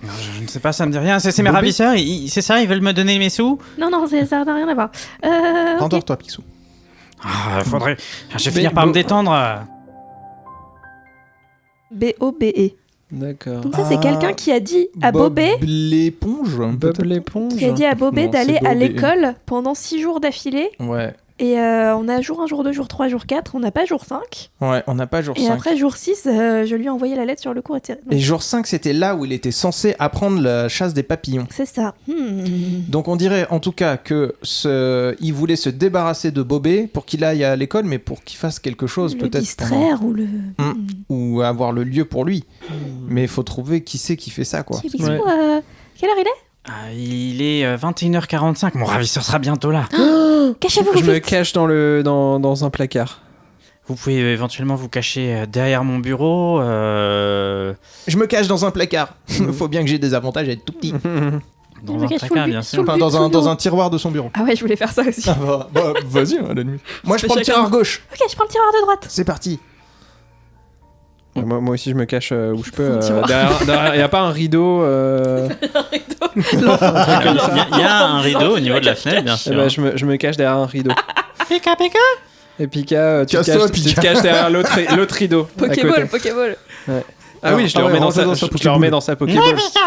Je ne sais pas, ça me dit rien. C'est mes Bobé. ravisseurs, c'est ça, ils veulent me donner mes sous. Non, ça n'a rien à voir. Ok. Rendors-toi, Picsou. Faudrait. Je vais finir par me détendre. B-O-B-E. D'accord. Donc ça, c'est Ah, quelqu'un qui a dit à Bobé, l'éponge. Bob l'éponge. qui a dit à Bobé Non, d'aller c'est à Bobé. l'école pendant 6 jours d'affilée. Ouais. Et on a jour 1, jour 2, jour 3, jour 4. On n'a pas jour 5. Ouais, on n'a pas jour Et 5. après, jour 6, je lui ai envoyé la lettre sur le cours. Et jour 5, c'était là où il était censé apprendre la chasse des papillons. C'est ça. Donc on dirait en tout cas que il voulait se débarrasser de Bobé pour qu'il aille à l'école, mais pour qu'il fasse quelque chose Le peut-être. distraire ou le... Ou avoir le lieu pour lui. Mais il faut trouver qui c'est qui fait ça, quoi. Petit Picsou, Ouais. quelle heure il est? Il est 21h45. Mon ravisseur sera bientôt là. Cachez-vous Je me vite. cache dans un placard. Vous pouvez éventuellement vous cacher derrière mon bureau. Je me cache dans un placard. Faut bien que j'ai des avantages à être tout petit. Dans Je me un cache sous placard, le bien sous sûr. le Enfin, but, sous le dans dos. un tiroir de son bureau. Ah ouais, je voulais faire ça aussi. Vas-y, à la nuit. Moi, je fait prends le chacun. tiroir gauche. Ok, je prends le tiroir de droite. C'est parti. Moi aussi, je me cache où je peux. Son tiroir. Derrière, y a pas un rideau. Il y a un rideau au niveau de la fenêtre, bien Eh sûr. ben, je me cache derrière un rideau. Pika pika. Et Pika, tu te Casse-toi, caches, tu Pika. te caches derrière l'autre rideau. à côté. Pokéball. Ah oui, je le remets dans sa, range-le je le remets dans sa Pokéball. Pika pika.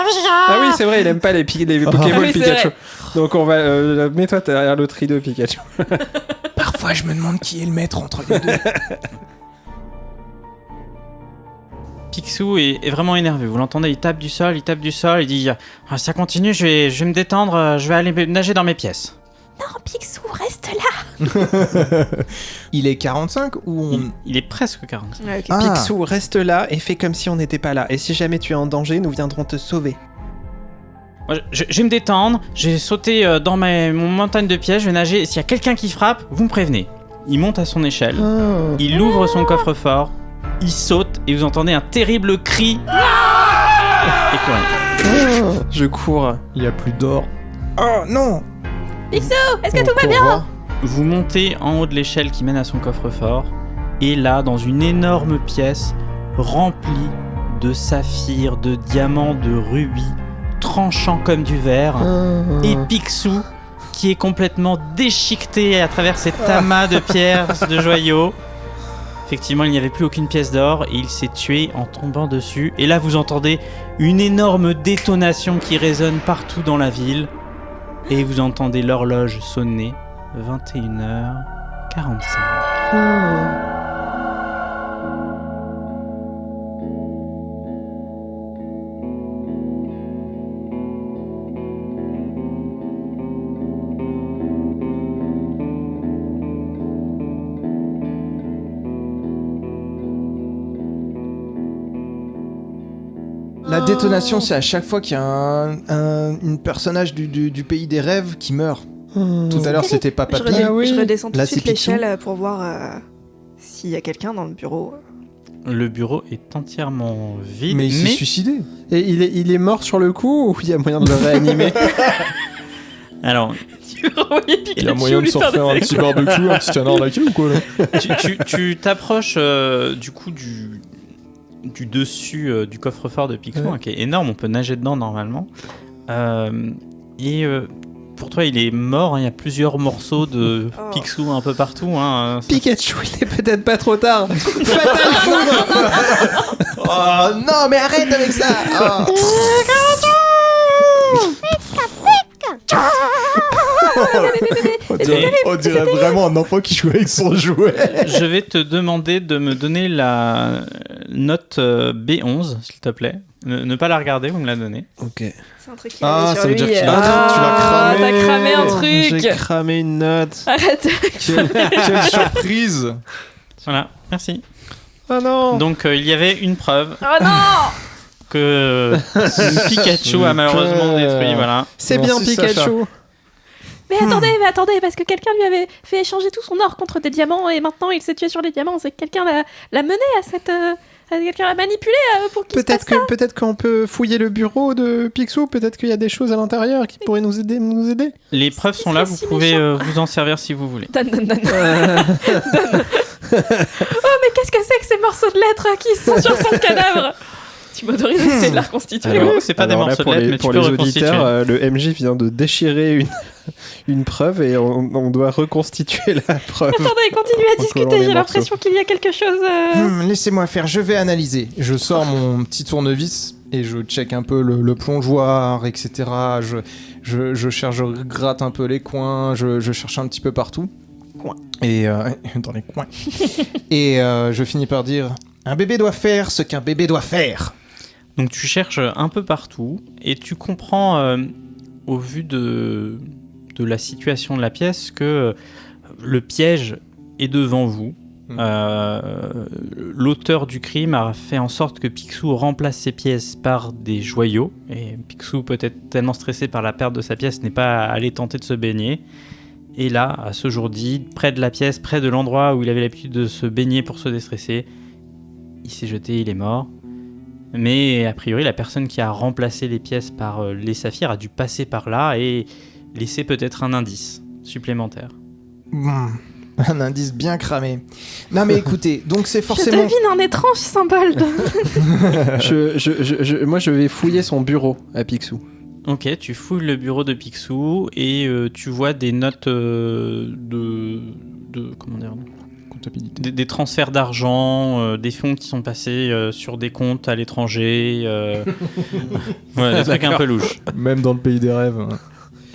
Ah oui, c'est vrai, il aime pas les Pokéballs oui, c'est Pikachu. vrai. Donc on va. Mets-toi derrière l'autre rideau, Pikachu. Parfois, je me demande qui est le maître entre les deux. Picsou est vraiment énervé. Vous l'entendez, il tape du sol, il dit ah, ça continue, je vais me détendre, je vais aller nager dans mes pièces. Non, Picsou, reste là. Il est 45 ou on... Il est presque 45. Ouais, ok. Ah. Picsou, reste là et fais comme si on n'était pas là. Et si jamais tu es en danger, nous viendrons te sauver. Moi, je vais me détendre, je vais sauter dans mon montagne de pièges, je vais nager. S'il y a quelqu'un qui frappe, vous me prévenez. Il monte à son échelle, il ouvre son coffre-fort, il saute et vous entendez un terrible cri. Et courez. Je cours. Il y a plus d'or. Oh non. Picsou, est-ce que On tout va court bien? voir. Vous montez en haut de l'échelle qui mène à son coffre-fort, et là, dans une énorme pièce remplie de saphirs, de diamants, de rubis, tranchants comme du verre, et Picsou qui est complètement déchiqueté à travers cet amas de pierres, de joyaux. Effectivement, il n'y avait plus aucune pièce d'or et il s'est tué en tombant dessus. Et là, vous entendez une énorme détonation qui résonne partout dans la ville. Et vous entendez l'horloge sonner 21h45. La détonation, c'est à chaque fois qu'il y a un personnage du pays des rêves qui meurt. Tout à l'heure, c'était Papa Je, Pig. je redescends tout Là, de suite c'est Picsou. l'échelle pour voir s'il y a quelqu'un dans le bureau. Le bureau est entièrement vide, Mais il s'est suicidé. Et il est mort sur le coup ou il y a moyen de le réanimer? Alors, Tu veux renvoyer Pikachu Il y a moyen de lui se faire refaire des un petit barbecue, un petit canard laqué ou quoi là? tu t'approches du coup du dessus du coffre-fort de Picsou, Ouais. hein, qui est énorme, on peut nager dedans normalement. Et pour toi, il est mort, hein, il y a plusieurs morceaux de Oh. Picsou un peu partout. Hein, Pikachu, il est peut-être pas trop tard. Fatal foudre. Oh non, mais arrête avec ça. Oh. On dirait vraiment un enfant qui joue avec son jouet. Je vais te demander de me donner la note B11, s'il te plaît. Ne pas la regarder, vous me la donnez. Ok. C'est un truc qui Ah, arrive ça sur veut dire lui. qu'il a- tu l'as cramé. T'as cramé un truc. J'ai cramé une note. Arrête. Quelle surprise. Voilà, merci. Oh non. Donc, il y avait une preuve Oh non. que Pikachu a malheureusement détruit, voilà. C'est bien Merci, Pikachu. Sacha. Mais attendez, parce que quelqu'un lui avait fait échanger tout son or contre des diamants et maintenant il s'est tué sur les diamants. C'est que quelqu'un l'a mené à cette. Quelqu'un l'a manipulé pour qu'il se passe ça. Peut-être qu'on peut fouiller le bureau de Picsou. Peut-être qu'il y a des choses à l'intérieur qui pourraient nous aider. Les preuves sont là, vous si pouvez méchant. vous en servir si vous voulez. Donne. Oh, mais qu'est-ce que c'est que ces morceaux de lettres qui sont sur son cadavre? Tu m'autorises à essayer de la reconstituer? Alors, c'est pas des alors là, morceaux de pour lettres, les, mais tu pour peux les reconstituer. auditeurs, le MJ vient de déchirer une preuve et on doit reconstituer la preuve. Attendez, continuez à En collant discuter, les j'ai l'impression qu'il y a quelque chose. Laissez-moi faire, je vais analyser. Je sors mon petit tournevis et je check un peu le plongeoir, etc. Je cherche, je gratte un peu les coins, je cherche un petit peu partout. Et dans les coins. Et je finis par dire: un bébé doit faire ce qu'un bébé doit faire. Donc tu cherches un peu partout et tu comprends au vu de la situation de la pièce que le piège est devant vous. L'auteur du crime a fait en sorte que Picsou remplace ses pièces par des joyaux et Picsou, peut-être tellement stressé par la perte de sa pièce, n'est pas allé tenter de se baigner. Et là, à ce jour dit, près de la pièce, près de l'endroit où il avait l'habitude de se baigner pour se déstresser, il s'est jeté, il est mort. Mais a priori, la personne qui a remplacé les pièces par les saphirs a dû passer par là et laisser peut-être un indice supplémentaire. Un indice bien cramé. Non mais écoutez, donc c'est Je forcément... devine un étrange symbole. Moi, je vais fouiller son bureau à Picsou. Ok, tu fouilles le bureau de Picsou et tu vois des notes de comment dire, Comptabilité. des transferts d'argent, des fonds qui sont passés sur des comptes à l'étranger, ouais, des trucs un peu louches. Même dans le pays des rêves.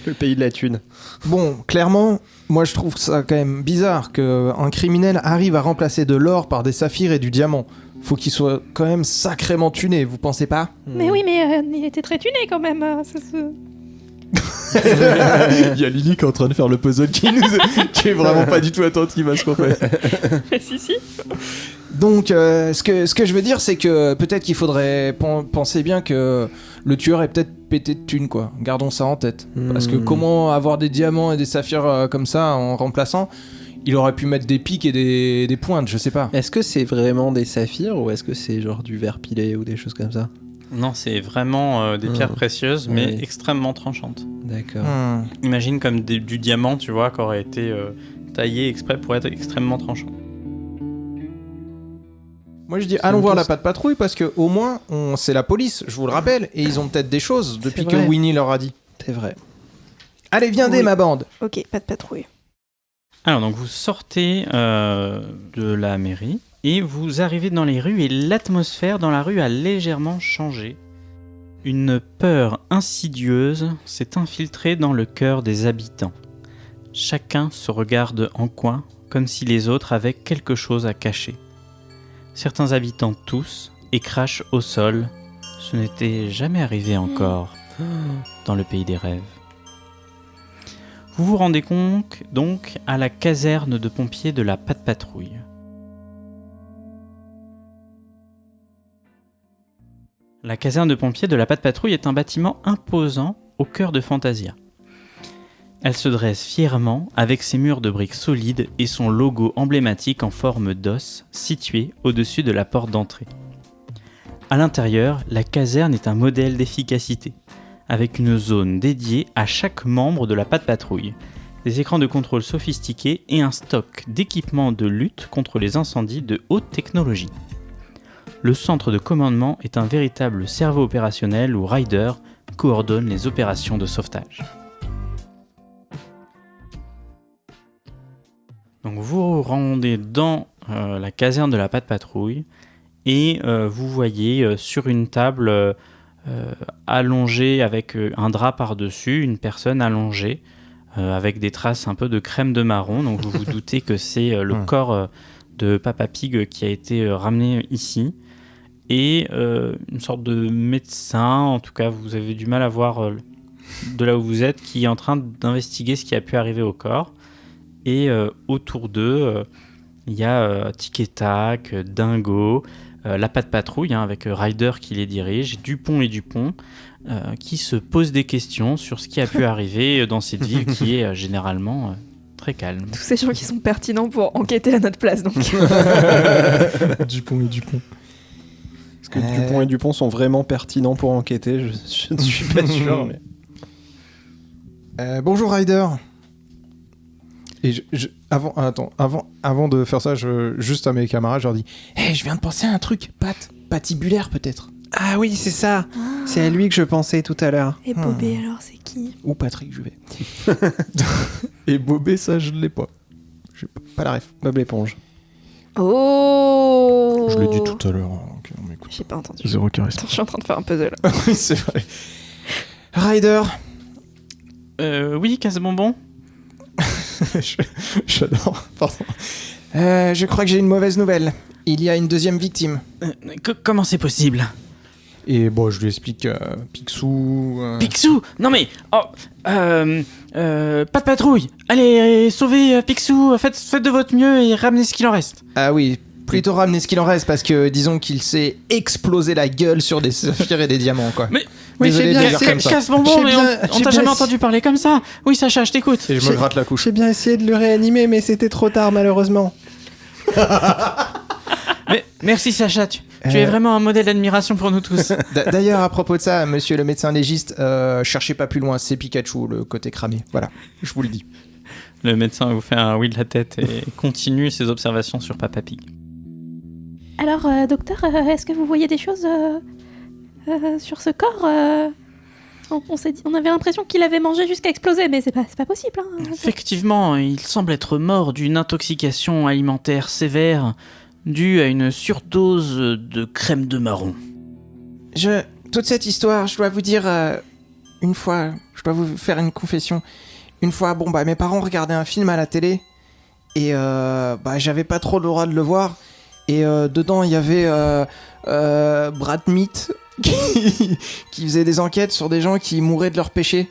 Le pays de la thune. Bon, clairement, moi je trouve ça quand même bizarre qu'un criminel arrive à remplacer de l'or par des saphirs et du diamant. Faut qu'il soit quand même sacrément tuné, vous pensez pas? Mais oui, mais il était très tuné quand même. Il y a Lily qui est en train de faire le puzzle qui est vraiment pas du tout attentive à ce qu'on fait. Si. Donc, ce que je veux dire, c'est que peut-être qu'il faudrait penser bien que le tueur est peut-être pété de thunes, quoi. Gardons ça en tête. Parce que comment avoir des diamants et des saphirs comme ça en remplaçant? Il aurait pu mettre des pics et des pointes, je sais pas. Est-ce que c'est vraiment des saphirs ou est-ce que c'est genre du verre pilé ou des choses comme ça? Non, c'est vraiment des pierres précieuses, mais Oui. extrêmement tranchantes. D'accord. Imagine comme du diamant, tu vois, qui aurait été taillé exprès pour être extrêmement tranchant. Moi je dis allons voir la patte patrouille parce que au moins c'est la police, je vous le rappelle, et ils ont peut-être des choses depuis que vrai. Winnie leur a dit. C'est vrai. Allez, viendez Oui. ma bande. Ok, pas de patrouille. Alors, donc vous sortez de la mairie et vous arrivez dans les rues et l'atmosphère dans la rue a légèrement changé. Une peur insidieuse s'est infiltrée dans le cœur des habitants. Chacun se regarde en coin comme si les autres avaient quelque chose à cacher. Certains habitants toussent et crachent au sol. Ce n'était jamais arrivé encore dans le pays des rêves. Vous vous rendez compte donc à la caserne de pompiers de la Patte Patrouille. La caserne de pompiers de la Patte Patrouille est un bâtiment imposant au cœur de Fantasia. Elle se dresse fièrement avec ses murs de briques solides et son logo emblématique en forme d'os situé au-dessus de la porte d'entrée. À l'intérieur, la caserne est un modèle d'efficacité, avec une zone dédiée à chaque membre de la Patte Patrouille, des écrans de contrôle sophistiqués et un stock d'équipements de lutte contre les incendies de haute technologie. Le centre de commandement est un véritable cerveau opérationnel où Ryder coordonne les opérations de sauvetage. Donc vous vous rendez dans la caserne de la Patte Patrouille et vous voyez sur une table allongée avec un drap par-dessus, une personne allongée avec des traces un peu de crème de marron. Donc vous vous doutez que c'est le corps de Papa Pig qui a été ramené ici. Et une sorte de médecin, en tout cas vous avez du mal à voir de là où vous êtes, qui est en train d'investiguer ce qui a pu arriver au corps. Et autour d'eux, il y a Tic et Tac, Dingo, la Patte Patrouille, avec Ryder qui les dirige, Dupont et Dupont, qui se posent des questions sur ce qui a pu arriver dans cette ville qui est généralement très calme. Tous ces gens qui sont pertinents pour enquêter à notre place, donc. Dupont et Dupont. Est-ce que Dupont et Dupont sont vraiment pertinents pour enquêter ? Je ne suis pas sûr. Mais... bonjour Ryder. Et avant de faire ça, juste à mes camarades, je leur dis hey, je viens de penser à un truc, patibulaire peut-être. Ah oui, c'est ça. C'est à lui que je pensais tout à l'heure. Et Bobé, alors, c'est qui ? Ou Patrick Juvet. Et Bobé, ça, je l'ai pas. J'ai pas la ref. Bob l'éponge. Oh ! Je l'ai dit tout à l'heure. Okay, on m'écoute. J'ai pas entendu. Zéro charisme. Attends, je suis en train de faire un puzzle. Oui, c'est vrai. Ryder. Oui, Casse-Bonbon ? J'adore, pardon. Je crois que j'ai une mauvaise nouvelle. Il y a une deuxième victime. Comment c'est possible ? Et bon, je lui explique Picsou... Picsou ? Non mais... pas de patrouille. Allez, sauvez Picsou. Faites de votre mieux et ramenez ce qu'il en reste. Ah oui, plutôt ramener ce qu'il en reste parce que disons qu'il s'est explosé la gueule sur des saphirs et des diamants, quoi. Mais... Oui, désolé de le dire comme ça. Casse-Bonbon, mais on t'a jamais entendu parler comme ça. Oui, Sacha, je t'écoute. Et je me gratte la couche. J'ai bien essayé de le réanimer, mais c'était trop tard, malheureusement. Mais, merci Sacha, tu es vraiment un modèle d'admiration pour nous tous. D'ailleurs, à propos de ça, monsieur le médecin légiste, cherchez pas plus loin, c'est Pikachu, le côté cramé. Voilà, je vous le dis. Le médecin vous fait un oui de la tête et continue ses observations sur Papa Pig. Alors, docteur, est-ce que vous voyez des choses sur ce corps on avait l'impression qu'il avait mangé jusqu'à exploser, mais c'est pas possible. Hein. Effectivement, il semble être mort d'une intoxication alimentaire sévère due à une surdose de crème de marron. Toute cette histoire, je dois vous dire, une fois, je dois vous faire une confession. Une fois, mes parents regardaient un film à la télé, et j'avais pas trop le droit de le voir, et dedans, il y avait Brad Pitt, qui faisait des enquêtes sur des gens qui mouraient de leurs péchés.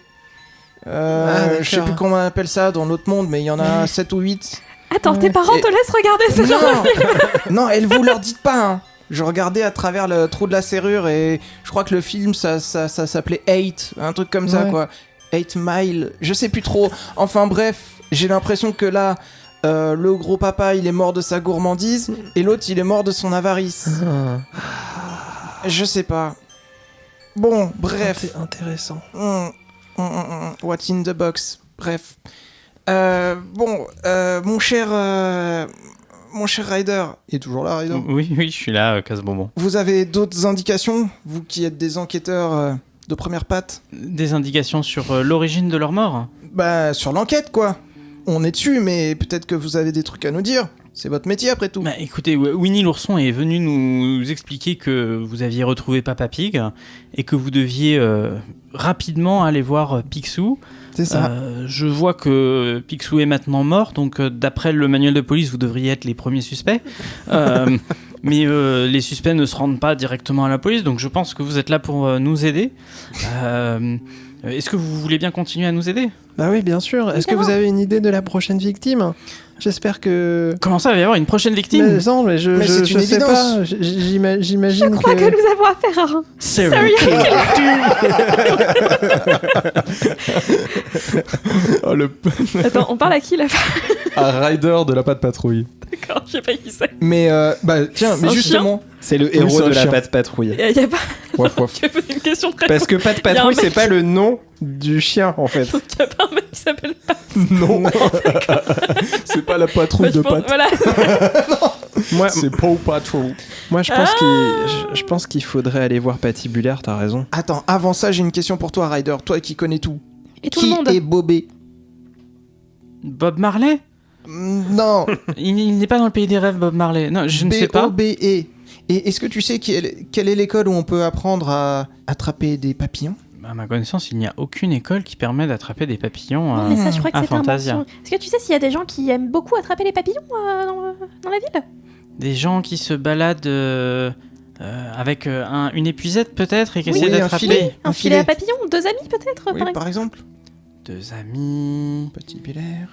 Je sais plus comment on appelle ça dans notre monde, mais il y en a 7 ou 8. Attends, tes parents te laissent regarder ce genre de film ? Non, et vous leur dites pas, hein. Je regardais à travers le trou de la serrure et je crois que le film, ça s'appelait 8, un truc comme ça, quoi. 8 Mile, je sais plus trop. Enfin bref, j'ai l'impression que là, le gros papa, il est mort de sa gourmandise et l'autre, il est mort de son avarice. Je sais pas. Bon, bref. C'est intéressant. What's in the box. Bref. Mon cher Ryder. Il est toujours là, Ryder ? Oui, je suis là, Casse-Bonbon. Vous avez d'autres indications ? Vous qui êtes des enquêteurs de première patte ? Des indications sur l'origine de leur mort ? Sur l'enquête, quoi. On est dessus, mais peut-être que vous avez des trucs à nous dire. C'est votre métier, après tout. Écoutez, Winnie l'ourson est venu nous expliquer que vous aviez retrouvé Papa Pig et que vous deviez rapidement aller voir Picsou. C'est ça. Je vois que Picsou est maintenant mort, donc d'après le manuel de police, vous devriez être les premiers suspects. Mais les suspects ne se rendent pas directement à la police, donc je pense que vous êtes là pour nous aider. Est-ce que vous voulez bien continuer à nous aider ? Bah oui, bien sûr. Est-ce que vous avez une idée de la prochaine victime ? J'espère que... Comment ça, il va y avoir une prochaine victime ? Mais non, mais Mais c'est une je sais évidence. pas. J'imagine Je crois que nous avons affaire à un serial Oh, le Attends, on parle à qui là? Rider de la patte patrouille. D'accord, je sais pas qui c'est. Mais tiens, mais Un justement, C'est le c'est héros un de la chien. patte patrouille. Y a pas. waf waf. Je vais poser une question très Parce que patte Y a un patrouille, mec c'est pas le nom du chien en fait. Donc y a pas un mec qui s'appelle Pat. Non, c'est pas la patrouille de pattes. Voilà. Moi, C'est Paw Patrol. je pense qu'il faudrait aller voir Patibulaire, t'as raison. Attends, avant ça, j'ai une question pour toi, Ryder. Toi qui connais tout. Et tout Qui le monde. est Bobé? Bob Marley ? Non, Il n'est pas dans le pays des rêves, Bob Marley. Non, je ne sais pas. B-O-B-E. Et est-ce que tu sais quelle est l'école où on peut apprendre à attraper des papillons? À ma connaissance, il n'y a aucune école qui permet d'attraper des papillons Non, mais ça, je crois que à c'était un Fantasia. mensonge. Est-ce que tu sais s'il y a des gens qui aiment beaucoup attraper les papillons dans la ville? Des gens qui se baladent avec une épuisette peut-être et qui essaient Oui, un d'attraper filet. Un filet à papillons? 2 amis peut-être Oui, par exemple? par exemple. 2 amis. Petit Belair.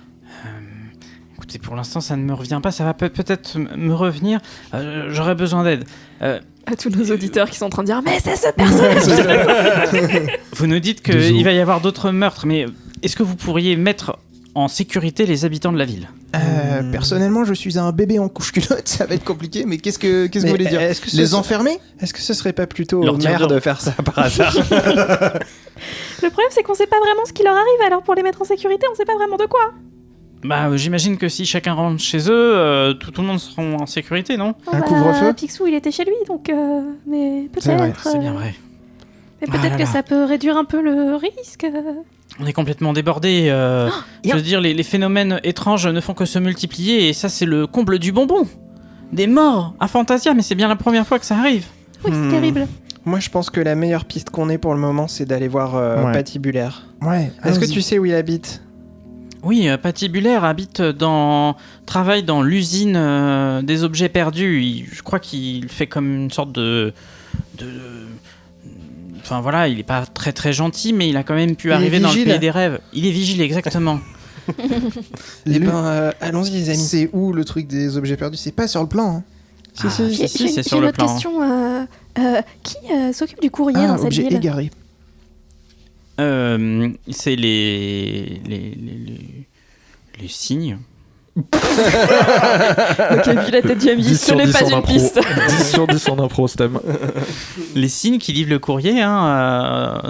Écoutez, pour l'instant, ça ne me revient pas. Ça va peut-être me revenir. J'aurais besoin d'aide. À tous nos auditeurs qui sont en train de dire mais c'est ce personnage. Vous nous dites Bisous. qu'il va y avoir d'autres meurtres, mais est-ce que vous pourriez mettre en sécurité les habitants de la ville? Personnellement, je suis un bébé en couche-culotte. Ça va être compliqué, mais qu'est-ce que vous voulez dire? Est-ce que Les enfermer? Est-ce que ce serait pas plutôt Leur aux dire mères de- de faire ça par hasard? Le problème, c'est qu'on sait pas vraiment ce qui leur arrive, alors pour les mettre en sécurité, on sait pas vraiment de quoi. Bah, j'imagine que si chacun rentre chez eux, tout le monde sera en sécurité, non? Oh, Un couvre-feu Picsou, il était chez lui, donc. Mais C'est vrai, peut-être. C'est bien vrai. Mais Ah peut-être là que là. ça peut réduire un peu le risque. On est complètement débordés. Je veux dire, les phénomènes étranges ne font que se multiplier, et ça, c'est le comble du bonbon. Des morts à Fantasia, mais c'est bien la première fois que ça arrive. Oui, c'est terrible. Moi, je pense que la meilleure piste qu'on ait pour le moment, c'est d'aller voir Ouais. Patibulaire. Ouais. Est-ce que allons-y. tu sais où il habite? Oui, Patibulaire travaille dans l'usine des objets perdus. Je crois qu'il fait comme une sorte Enfin voilà, il est pas très très gentil, mais il a quand même pu Il est arriver dans le vigile. pays des rêves. Il est vigile, exactement. Eh ben, allons-y, les amis. C'est où le truc des objets perdus? C'est pas sur le plan. Hein. Ah, si, J'ai c'est j'ai sur une le autre plan. question. Qui s'occupe du courrier dans cette objet ville? égaré. C'est les signes. Ok, vu la tête du ami, 10 ce sur n'est 10 pas en une impro. piste. 10 sur 10 en impro, Stem. Les signes qui livrent le courrier, hein,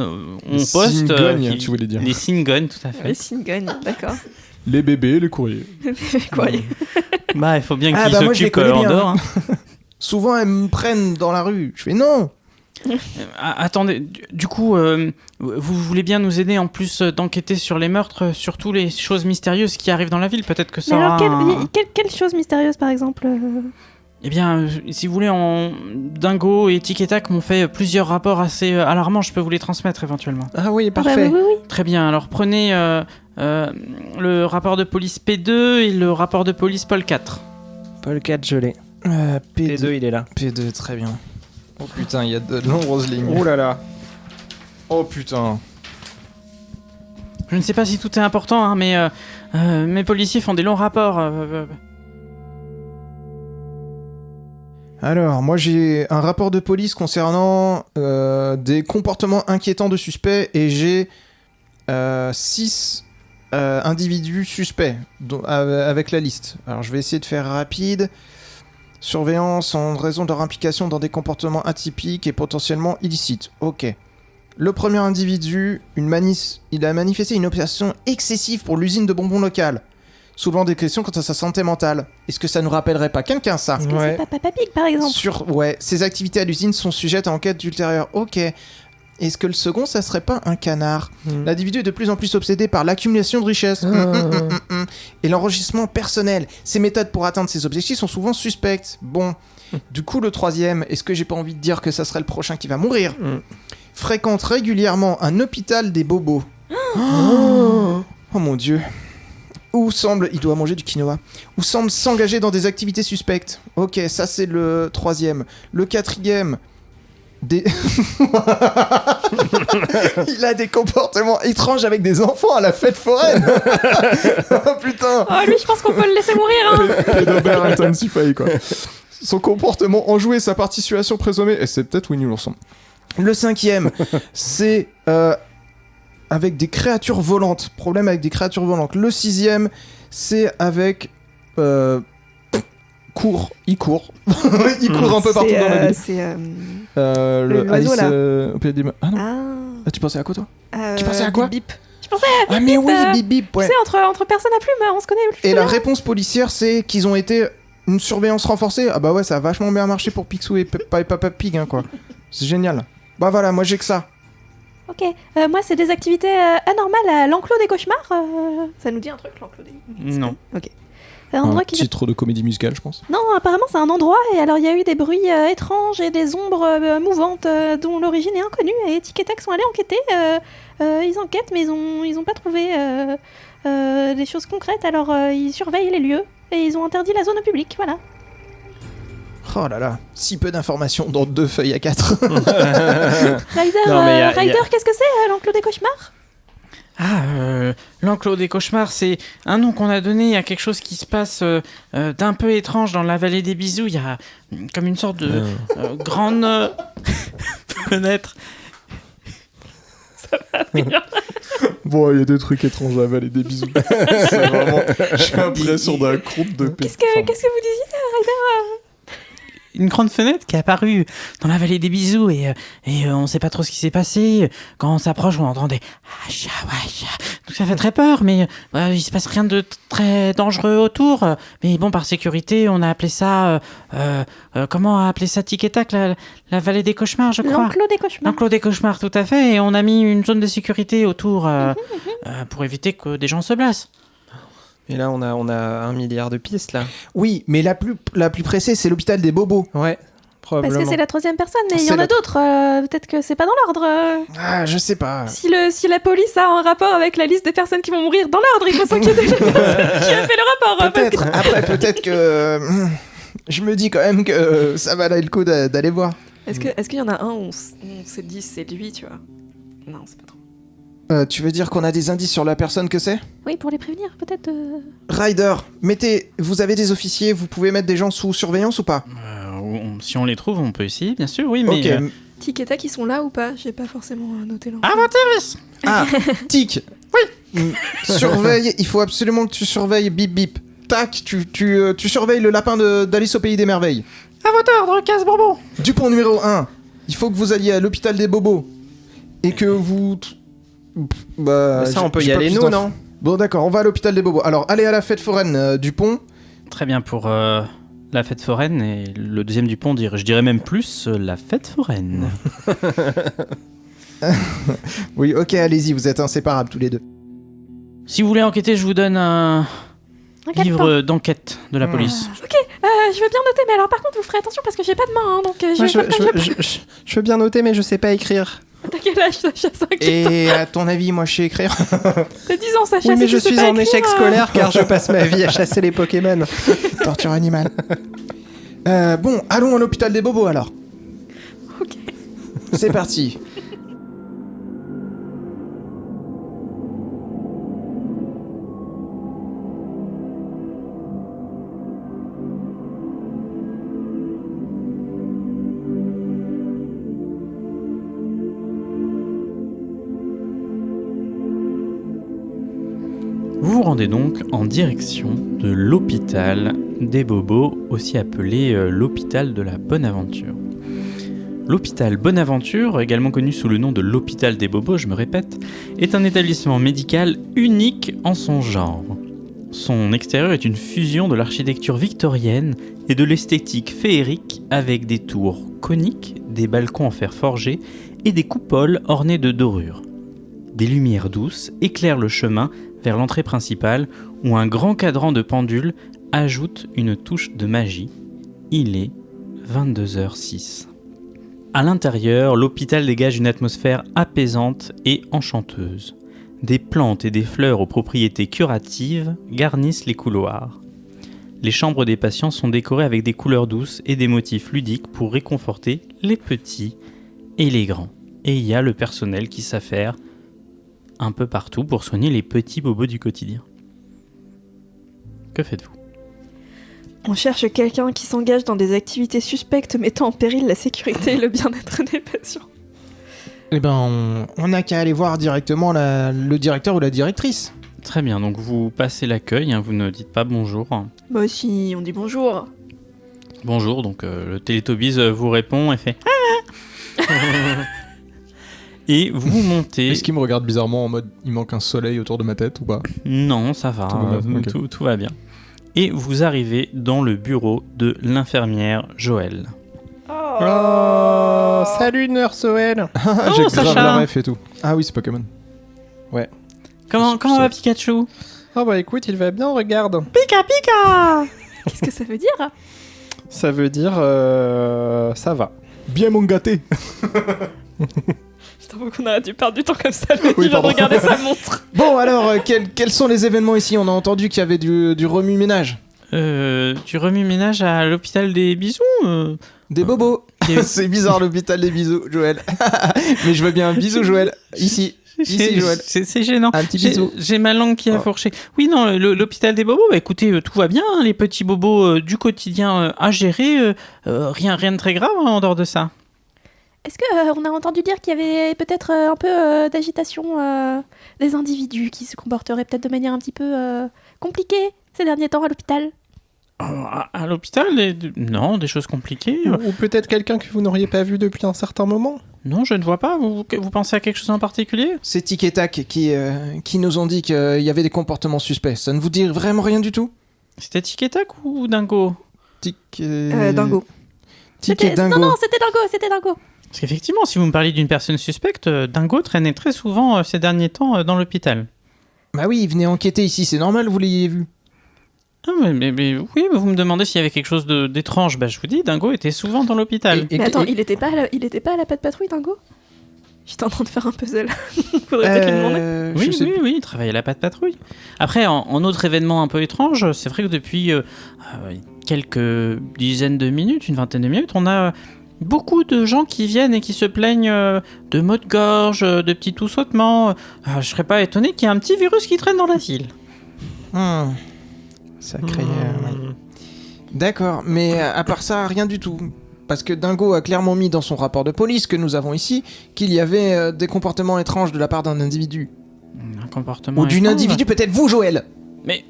on Les poste. cygognes, tu voulais dire. Les cygognes, tout à fait. Les signes gagnent, d'accord. Les bébés, les courriers. Courrier. Bah, il faut bien Ah, qu'ils bah, moi, je les s'occupent connais en bien. dehors. Hein. Souvent, elles me prennent dans la rue. Je fais non. Attendez, du coup, vous voulez bien nous aider en plus d'enquêter sur les meurtres, sur toutes les choses mystérieuses qui arrivent dans la ville? Peut-être que ça Mais alors, aura quelle chose mystérieuse par exemple Eh bien, si vous voulez, Dingo et Tic et Tac m'ont fait plusieurs rapports assez alarmants. Je peux vous les transmettre éventuellement. Ah oui, Bah, parfait. oui. Très bien, alors prenez le rapport de police P2 et le rapport de police Paul 4. Paul 4, je l'ai. P2, il est là. P2, très bien. Oh putain, il y a de nombreuses lignes. Oh là là. Oh putain. Je ne sais pas si tout est important, hein, mais mes policiers font des longs rapports. Alors, moi j'ai un rapport de police concernant des comportements inquiétants de suspects et j'ai 6 individus suspects avec la liste. Alors je vais essayer de faire rapide. Surveillance en raison de leur implication dans des comportements atypiques et potentiellement illicites. Ok. Le premier individu, il a manifesté une opération excessive pour l'usine de bonbons locale, soulevant des questions quant à sa santé mentale. Est-ce que ça nous rappellerait pas quelqu'un, ça? Est-ce que c'est pas Papa Pig par exemple? Ouais, ses activités à l'usine sont sujettes à enquête ultérieure. Ok. Est-ce que le second, ça serait pas un canard? L'individu est de plus en plus obsédé par l'accumulation de richesses et l'enrichissement personnel. Ses méthodes pour atteindre ses objectifs sont souvent suspectes. Bon, du coup, le troisième, est-ce que j'ai pas envie de dire que ça serait le prochain qui va mourir? Fréquente régulièrement un hôpital des bobos. Oh mon dieu. Il doit manger du quinoa. Ou semble s'engager dans des activités suspectes. Ok, ça c'est le troisième. Le quatrième, Il a des comportements étranges avec des enfants à la fête foraine. Oh putain. Oh, lui, je pense qu'on peut le laisser mourir. Hein. Pédobert intensify, quoi. Son comportement enjoué, sa participation présumée, et c'est peut-être Winnie l'ourson. Le 5e, c'est avec des créatures volantes. Problème avec des créatures volantes. Le 6e, c'est avec... Il court. Il court un peu partout dans la ville. C'est L'oiseau, là. Ah non. Ah, tu pensais à quoi, toi? Tu pensais à quoi? Bip bip. Je pensais à Ah mais oui, bip bip, ouais. Tu sais, entre personnes à plumes, on se connaît. Et la réponse policière, c'est qu'ils ont été une surveillance renforcée. Ah bah ouais, ça a vachement bien marché pour Picsou et Papa Pig, hein, quoi. C'est génial. Bah voilà, moi j'ai que ça. Ok, moi c'est des activités anormales à l'enclos des cauchemars. Ça nous dit un truc, l'enclos des... Non. Ok. Un endroit qui... titre de comédie musicale, je pense. Non, apparemment c'est un endroit, et alors il y a eu des bruits étranges et des ombres mouvantes dont l'origine est inconnue, et Tic et Tac sont allés enquêter. Ils enquêtent, mais ils ont pas trouvé des choses concrètes, alors ils surveillent les lieux, et ils ont interdit la zone au public, voilà. Oh là là, si peu d'informations dans 2 feuilles à 4. Ryder, qu'est-ce que c'est, l'enclos des cauchemars? L'enclos des cauchemars, c'est un nom qu'on a donné à quelque chose qui se passe d'un peu étrange dans la vallée des bisous. Il y a comme une sorte de grande fenêtre. Ça va bien. Bon, il y a des trucs étranges à la vallée des bisous. C'est vraiment... J'ai l'impression d'un groupe de Qu'est-ce que vous disiez, Ryder? Une grande fenêtre qui est apparue dans la vallée des bisous et on sait pas trop ce qui s'est passé. Quand on s'approche, on entend des acha, wacha. Donc ça fait très peur, mais il se passe rien de très dangereux autour. Mais bon, par sécurité, on a appelé ça... comment on a appelé ça, Tic et Tac, la vallée des cauchemars, je crois. L'enclos des cauchemars. L'enclos des cauchemars, tout à fait. Et on a mis une zone de sécurité autour pour éviter que des gens se blessent. Et là, on a 1 milliard de pistes, là. Oui, mais la plus pressée, c'est l'hôpital des bobos. Ouais, probablement. Parce que c'est la 3e personne, mais il y C'est en a d'autres. Peut-être que c'est pas dans l'ordre. Ah, je sais pas. Si la police a un rapport avec la liste des personnes qui vont mourir dans l'ordre, il faut s'inquiéter de la personne qui a fait le rapport. Peut-être. Après, peut-être que... je me dis quand même que ça valait le coup d'aller voir. Est-ce qu'il y en a un où on s'est dit c'est lui, tu vois? Non, c'est pas trop. Tu veux dire qu'on a des indices sur la personne que c'est? Oui, pour les prévenir, peut-être. Ryder, vous avez des officiers, vous pouvez mettre des gens sous surveillance ou pas? Si on les trouve, on peut essayer, bien sûr, oui, mais... Ok. Tic et Tac, ils sont là ou pas? J'ai pas forcément noté l'enfant. À votre service! Ah, Tic. Oui. Surveille, il faut absolument que tu surveilles Bip Bip. Tac, tu surveilles le lapin d'Alice au Pays des Merveilles. À votre ordre, casse-bonbon. Dupont numéro 1, il faut que vous alliez à l'hôpital des bobos. Et que vous... Mais ça, on peut y aller, nous, non? Bon, d'accord, on va à l'hôpital des bobos. Alors, allez à la fête foraine Dupont. Très bien pour la fête foraine, et le deuxième Dupont, je dirais même plus la fête foraine. Oui, ok, allez-y, vous êtes inséparables tous les deux. Si vous voulez enquêter, je vous donne un livre d'enquête de la police. Ok, je veux bien noter, mais alors par contre, vous ferez attention parce que j'ai pas de main, hein, donc je vais partager. Je veux bien noter, mais je sais pas écrire. T'as quel âge, Sacha? 5 Et à ton avis, moi, je sais écrire. T'as 10 ans, Sacha. Oui, mais si je tu sais suis pas en écrire, échec scolaire car je passe ma vie à chasser les Pokémon. Torture animale. Bon, allons à l'hôpital des bobos, alors. Ok. C'est parti. Vous vous rendez donc en direction de l'hôpital des bobos, aussi appelé l'hôpital de la Bonaventure. L'hôpital Bonaventure, également connu sous le nom de l'hôpital des bobos, je me répète, est un établissement médical unique en son genre. Son extérieur est une fusion de l'architecture victorienne et de l'esthétique féerique avec des tours coniques, des balcons en fer forgé et des coupoles ornées de dorures. Des lumières douces éclairent le chemin vers l'entrée principale où un grand cadran de pendule ajoute une touche de magie. Il est 22h06. À l'intérieur, l'hôpital dégage une atmosphère apaisante et enchanteuse. Des plantes et des fleurs aux propriétés curatives garnissent les couloirs. Les chambres des patients sont décorées avec des couleurs douces et des motifs ludiques pour réconforter les petits et les grands. et il y a le personnel qui s'affaire un peu partout pour soigner les petits bobos du quotidien. Que faites-vous ? On cherche quelqu'un qui s'engage dans des activités suspectes mettant en péril la sécurité et le bien-être des patients. Eh ben, on n'a qu'à aller voir directement le directeur ou la directrice. Très bien, donc vous passez l'accueil, vous ne dites pas bonjour. Bah si, on dit bonjour. Bonjour, donc le Télétobies vous répond et fait et vous montez. Est-ce qu'il me regarde bizarrement en mode il manque un soleil autour de ma tête ou pas ? Non, ça va, tout va bien. Et vous arrivez dans le bureau de l'infirmière Joël. Oh, salut Nurse Joël. J'ai grave Sacha. la ref et tout. Ah oui, c'est Pokémon. Comment va Pikachu ? Oh bah écoute, il va bien, regarde. Pika pika. Qu'est-ce que ça veut dire ? Ça veut dire ça va. Bien mon gâté. Putain, faut qu'on arrête de perdre du temps comme ça. Le mec, Oui, il vient de pardon. regarder sa montre. Bon alors, quels sont les événements ici ? On a entendu qu'il y avait du remue-ménage. Tu remue-ménage à l'hôpital des bisous Des bobos. C'est bizarre l'hôpital des bisous, Joël. Mais je veux bien un bisou, Joël. Ici, Joël. C'est gênant. Un petit bisou. J'ai ma langue qui a fourché. Oui, non, l'hôpital des bobos, bah écoutez, tout va bien. Les petits bobos du quotidien à gérer. Rien de très grave en dehors de ça. Est-ce qu'on a entendu dire qu'il y avait peut-être un peu d'agitation des individus qui se comporteraient peut-être de manière un petit peu compliquée ces derniers temps à l'hôpital ? À l'hôpital non, des choses compliquées. Ou peut-être quelqu'un que vous n'auriez pas vu depuis un certain moment. Non, je ne vois pas. Vous pensez à quelque chose en particulier ? C'est Tic et Tac qui nous ont dit qu'il y avait des comportements suspects. Ça ne vous dit vraiment rien du tout ? C'était Tic et Tac ou Dingo ? Tic Dingo. Tic et Dingo. Non, c'était Dingo. Parce qu'effectivement, si vous me parlez d'une personne suspecte, Dingo traînait très souvent ces derniers temps dans l'hôpital. Bah oui, il venait enquêter ici, c'est normal, vous l'ayez vu. Ah, mais oui, mais vous me demandez s'il y avait quelque chose d'étrange. Bah, je vous dis, Dingo était souvent dans l'hôpital. Mais attends, il était pas à la patte patrouille, Dingo ? J'étais en train de faire un puzzle. Faudrait peut-être lui demander. Oui, il travaillait à la patte patrouille. Après, en autre événement un peu étrange, c'est vrai que depuis quelques dizaines de minutes, une vingtaine de minutes, on a beaucoup de gens qui viennent et qui se plaignent de maux de gorge, de petits toussotements. Je serais pas étonné qu'il y ait un petit virus qui traîne dans la ville. Sacré. Ouais. D'accord, mais à part ça, rien du tout. Parce que Dingo a clairement mis dans son rapport de police que nous avons ici qu'il y avait des comportements étranges de la part d'un individu. Un comportement Ou d'une étrange. individu, peut-être vous, Joël. Mais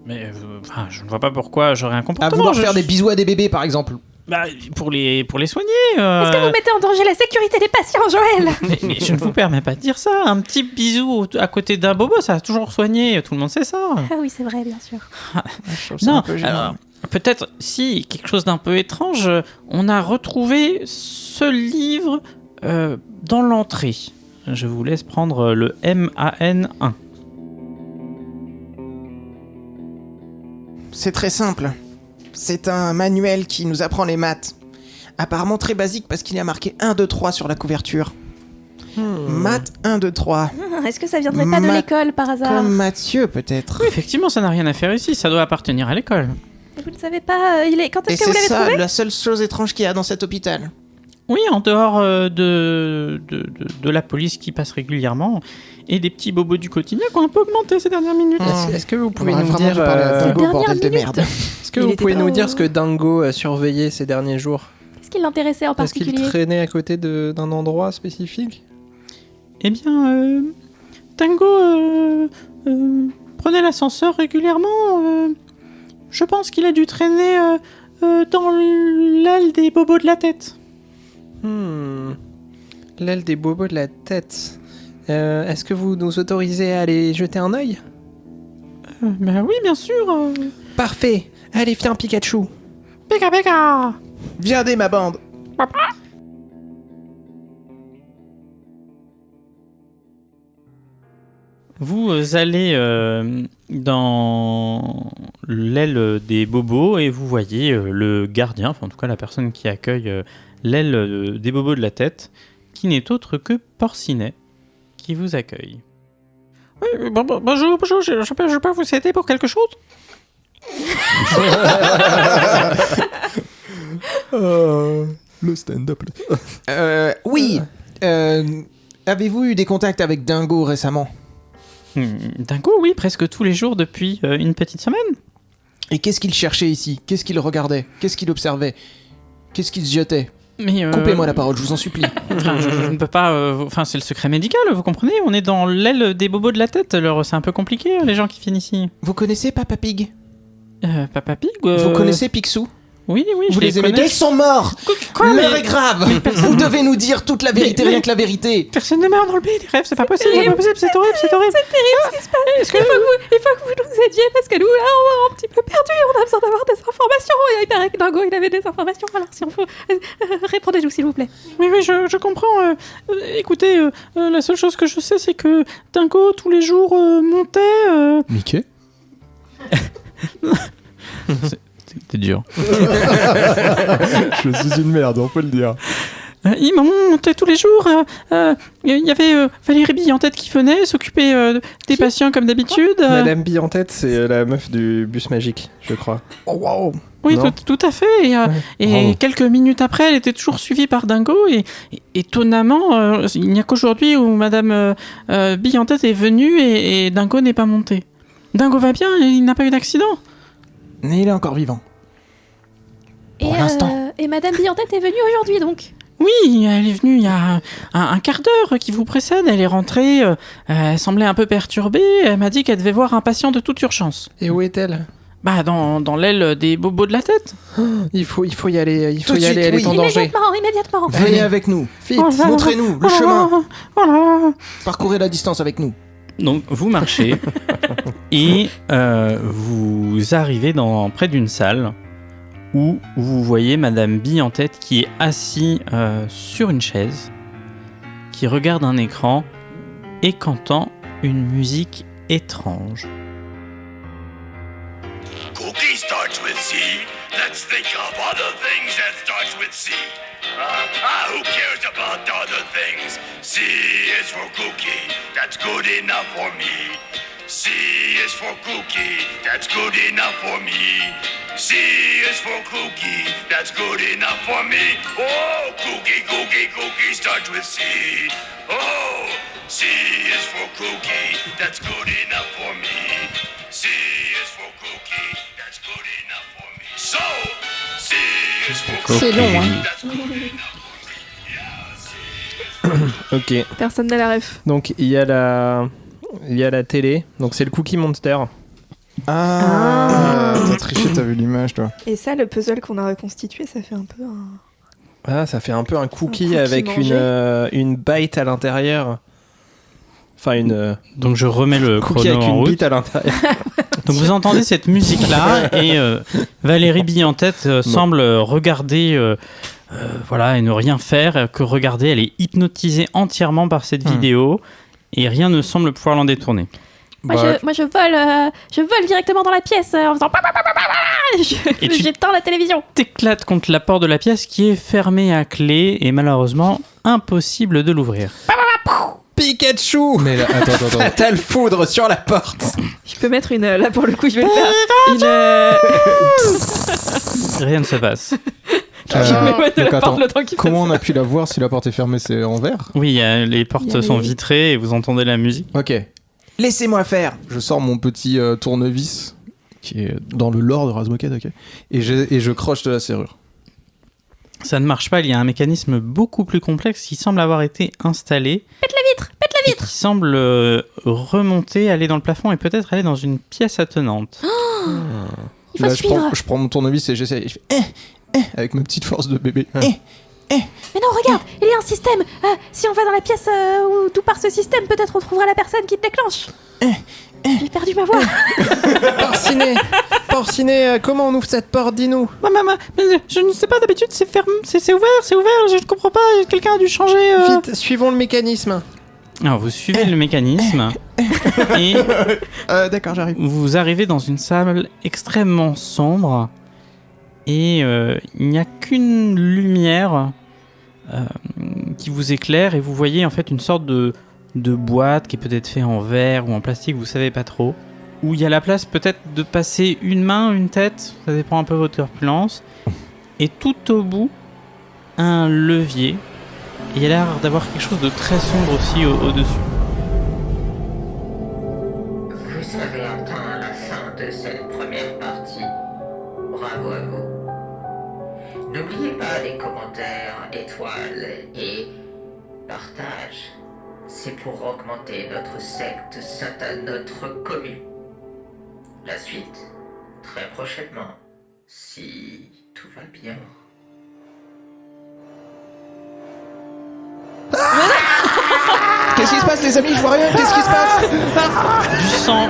je ne vois pas pourquoi j'aurais un À comportement. vouloir faire des bisous à des bébés, par exemple. Bah, pour les soigner. Est-ce que vous mettez en danger la sécurité des patients, Joël ? Mais je ne vous permets pas de dire ça. Un petit bisou à côté d'un bobo, ça a toujours soigné. Tout le monde sait ça. Ah oui, c'est vrai, bien sûr. Non, alors, peut-être si quelque chose d'un peu étrange, on a retrouvé ce livre dans l'entrée. Je vous laisse prendre le MAN1. C'est très simple. C'est un manuel qui nous apprend les maths. Apparemment très basique parce qu'il y a marqué 1, 2, 3 sur la couverture. Maths 1, 2, 3. Est-ce que ça viendrait pas de l'école par hasard ? Comme Mathieu, peut-être. Oui, effectivement, ça n'a rien à faire ici. Ça doit appartenir à l'école. Et vous ne savez pas, quand Et est-ce que vous c'est l'avez ça, trouvé ? la seule chose étrange qu'il y a dans cet hôpital. Oui, en dehors de la police qui passe régulièrement et des petits bobos du quotidien qui ont un peu augmenté ces dernières minutes. Est-ce que vous pouvez On aurait nous vraiment dire dû parler à Dingo, Ces bordel de dernières merde. est-ce que Il vous était pouvez pas nous au- dire ce que Dingo a surveillé ces derniers jours? Qu'est-ce qui l'intéressait en Est-ce qu'il particulier ? traînait à côté d'un endroit spécifique? Eh bien, Tango prenait l'ascenseur régulièrement. Je pense qu'il a dû traîner dans l'aile des bobos de la tête. L'aile des bobos de la tête. Est-ce que vous nous autorisez à aller jeter un œil? Ben oui, bien sûr. Parfait. Allez, viens Pikachu. Pika pika. Viendez, ma bande. Vous allez dans l'aile des bobos et vous voyez le gardien, enfin en tout cas la personne qui accueille l'aile des bobos de la tête, qui n'est autre que Porcinet, qui vous accueille. Oui, bonjour, je peux vous aider pour quelque chose? Le stand-up. Oui, Avez-vous eu des contacts avec Dingo récemment? Dingo, oui, presque tous les jours depuis une petite semaine. Et qu'est-ce qu'il cherchait ici? Qu'est-ce qu'il regardait? Qu'est-ce qu'il observait? Qu'est-ce qu'il se jetait? Mais Coupez-moi la parole, je vous en supplie. Enfin, je ne peux pas... Enfin, c'est le secret médical, vous comprenez? On est dans l'aile des bobos de la tête, alors c'est un peu compliqué, les gens qui viennent ici. Vous connaissez Papa Pig? Papa Pig Vous connaissez Picsou? Oui, vous les aimez bien? Ils sont morts! L'heure est grave! Vous devez nous dire toute la vérité, rien que la vérité! Personne ne meurt dans le pays des rêves, c'est pas possible, c'est pas possible, c'est horrible, c'est horrible. C'est terrible ce qui se passe. Il faut que vous nous aidiez parce que nous, là, on est un petit peu perdus. On a besoin d'avoir des informations. Et il paraît que Dingo, il avait des informations. Alors, si on peut... répondez-nous, s'il vous plaît. Oui, je comprends. Écoutez, la seule chose que je sais, c'est que Dingo, tous les jours, montait... Mickey? C'était dur. Je suis une merde, on peut le dire. Il montait tous les jours. Il y avait Valérie Bille-en-Tête qui venait s'occuper des patients comme d'habitude. Madame Bille-en-Tête, c'est la meuf du bus magique, je crois. Oh, wow! Oui, tout à fait. Et quelques minutes après, elle était toujours suivie par Dingo. Et étonnamment, il n'y a qu'aujourd'hui où Madame Bille-en-Tête est venue et Dingo n'est pas monté. Dingo va bien, il n'a pas eu d'accident. Mais il est encore vivant. Pour l'instant. Et Madame Bille-en-Tête est venue aujourd'hui, donc. Oui, elle est venue il y a un quart d'heure qui vous précède. Elle est rentrée, elle semblait un peu perturbée. Elle m'a dit qu'elle devait voir un patient de toute urgence. Et où est-elle? Bah, dans l'aile des bobos de la tête. Il faut y aller, elle est en danger. Immédiatement. Venez avec nous, vite, montrez-nous le chemin. Parcourez la distance avec nous. Donc vous marchez et vous arrivez près d'une salle où vous voyez Madame Bille-en-Tête qui est assise sur une chaise, qui regarde un écran et qu'entend une musique étrange. Cookie starts with C. Let's think of other things that starts with C. Who cares about other things? C is for cookie. That's good enough for me. C is for cookie. That's good enough for me. C is for cookie. That's good enough for me. Oh, cookie, cookie, cookie starts with C. Oh, C is for cookie. That's good enough for me. C is for cookie. That's good enough for me. So, C is for cookie. C'est long, hein. That's good enough for me. Ok. Personne n'a la ref. Donc il y a la télé. Donc c'est le Cookie Monster. T'as triché, t'as vu l'image, toi. Et ça, le puzzle qu'on a reconstitué, ça fait un peu un... Ah, ça fait un peu un cookie, Un cookie avec une bite à l'intérieur. Enfin une. Donc je remets le cookie chrono avec en une route. bite à l'intérieur. Donc vous entendez cette musique-là et Valérie Bille-en-Tête semble regarder, voilà, et ne rien faire que regarder. Elle est hypnotisée entièrement par cette vidéo et rien ne semble pouvoir l'en détourner. Moi, je vole directement dans la pièce en faisant... Et tu J'éteins la télévision. t'éclates contre la porte de la pièce qui est fermée à clé et malheureusement impossible de l'ouvrir. Pikachu. Mais là, attends. Fatale foudre sur la porte. Je peux mettre une... Là, pour le coup, je vais le faire. Rien ne se passe. Je m'éloigne de donc la porte attends, le temps qu'il comment fasse on a pu la voir si la porte est fermée? C'est en verre? Oui, les portes sont vitrées et vous entendez la musique. Ok. Laissez-moi faire. Je sors mon petit tournevis qui est dans le lore de Razmoket, ok. Et je croche de la serrure. Ça ne marche pas, il y a un mécanisme beaucoup plus complexe qui semble avoir été installé. Pète la vitre. Qui semble remonter, aller dans le plafond et peut-être aller dans une pièce attenante. Il faut suivre. Je prends mon tournevis et j'essaie. Je fais avec ma petite force de bébé. Mais non, regarde, il y a un système. Si on va dans la pièce d'où part ce système, peut-être on trouvera la personne qui le déclenche. J'ai perdu ma voix. Porcinet, comment on ouvre cette porte? Dis-nous. Mais je ne sais pas, d'habitude c'est fermé, c'est ouvert, je ne comprends pas, quelqu'un a dû changer... Vite, suivons le mécanisme. Alors vous suivez le mécanisme et D'accord, j'arrive. vous arrivez dans une salle extrêmement sombre et il n'y a qu'une lumière qui vous éclaire et vous voyez en fait une sorte de boîte qui est peut-être fait en verre ou en plastique, vous savez pas trop, où il y a la place peut-être de passer une main, une tête, ça dépend un peu de votre corpulence, et tout au bout un levier il y a l'air d'avoir quelque chose de très sombre aussi au-dessus. Vous avez atteint la fin de cette première partie. Bravo à vous. N'oubliez pas les commentaires, étoiles et partage. C'est pour augmenter notre secte Satan, notre commune. La suite, très prochainement, si tout va bien. Qu'est-ce qui se passe, les amis? Je vois rien. Qu'est-ce qui se passe? Du sang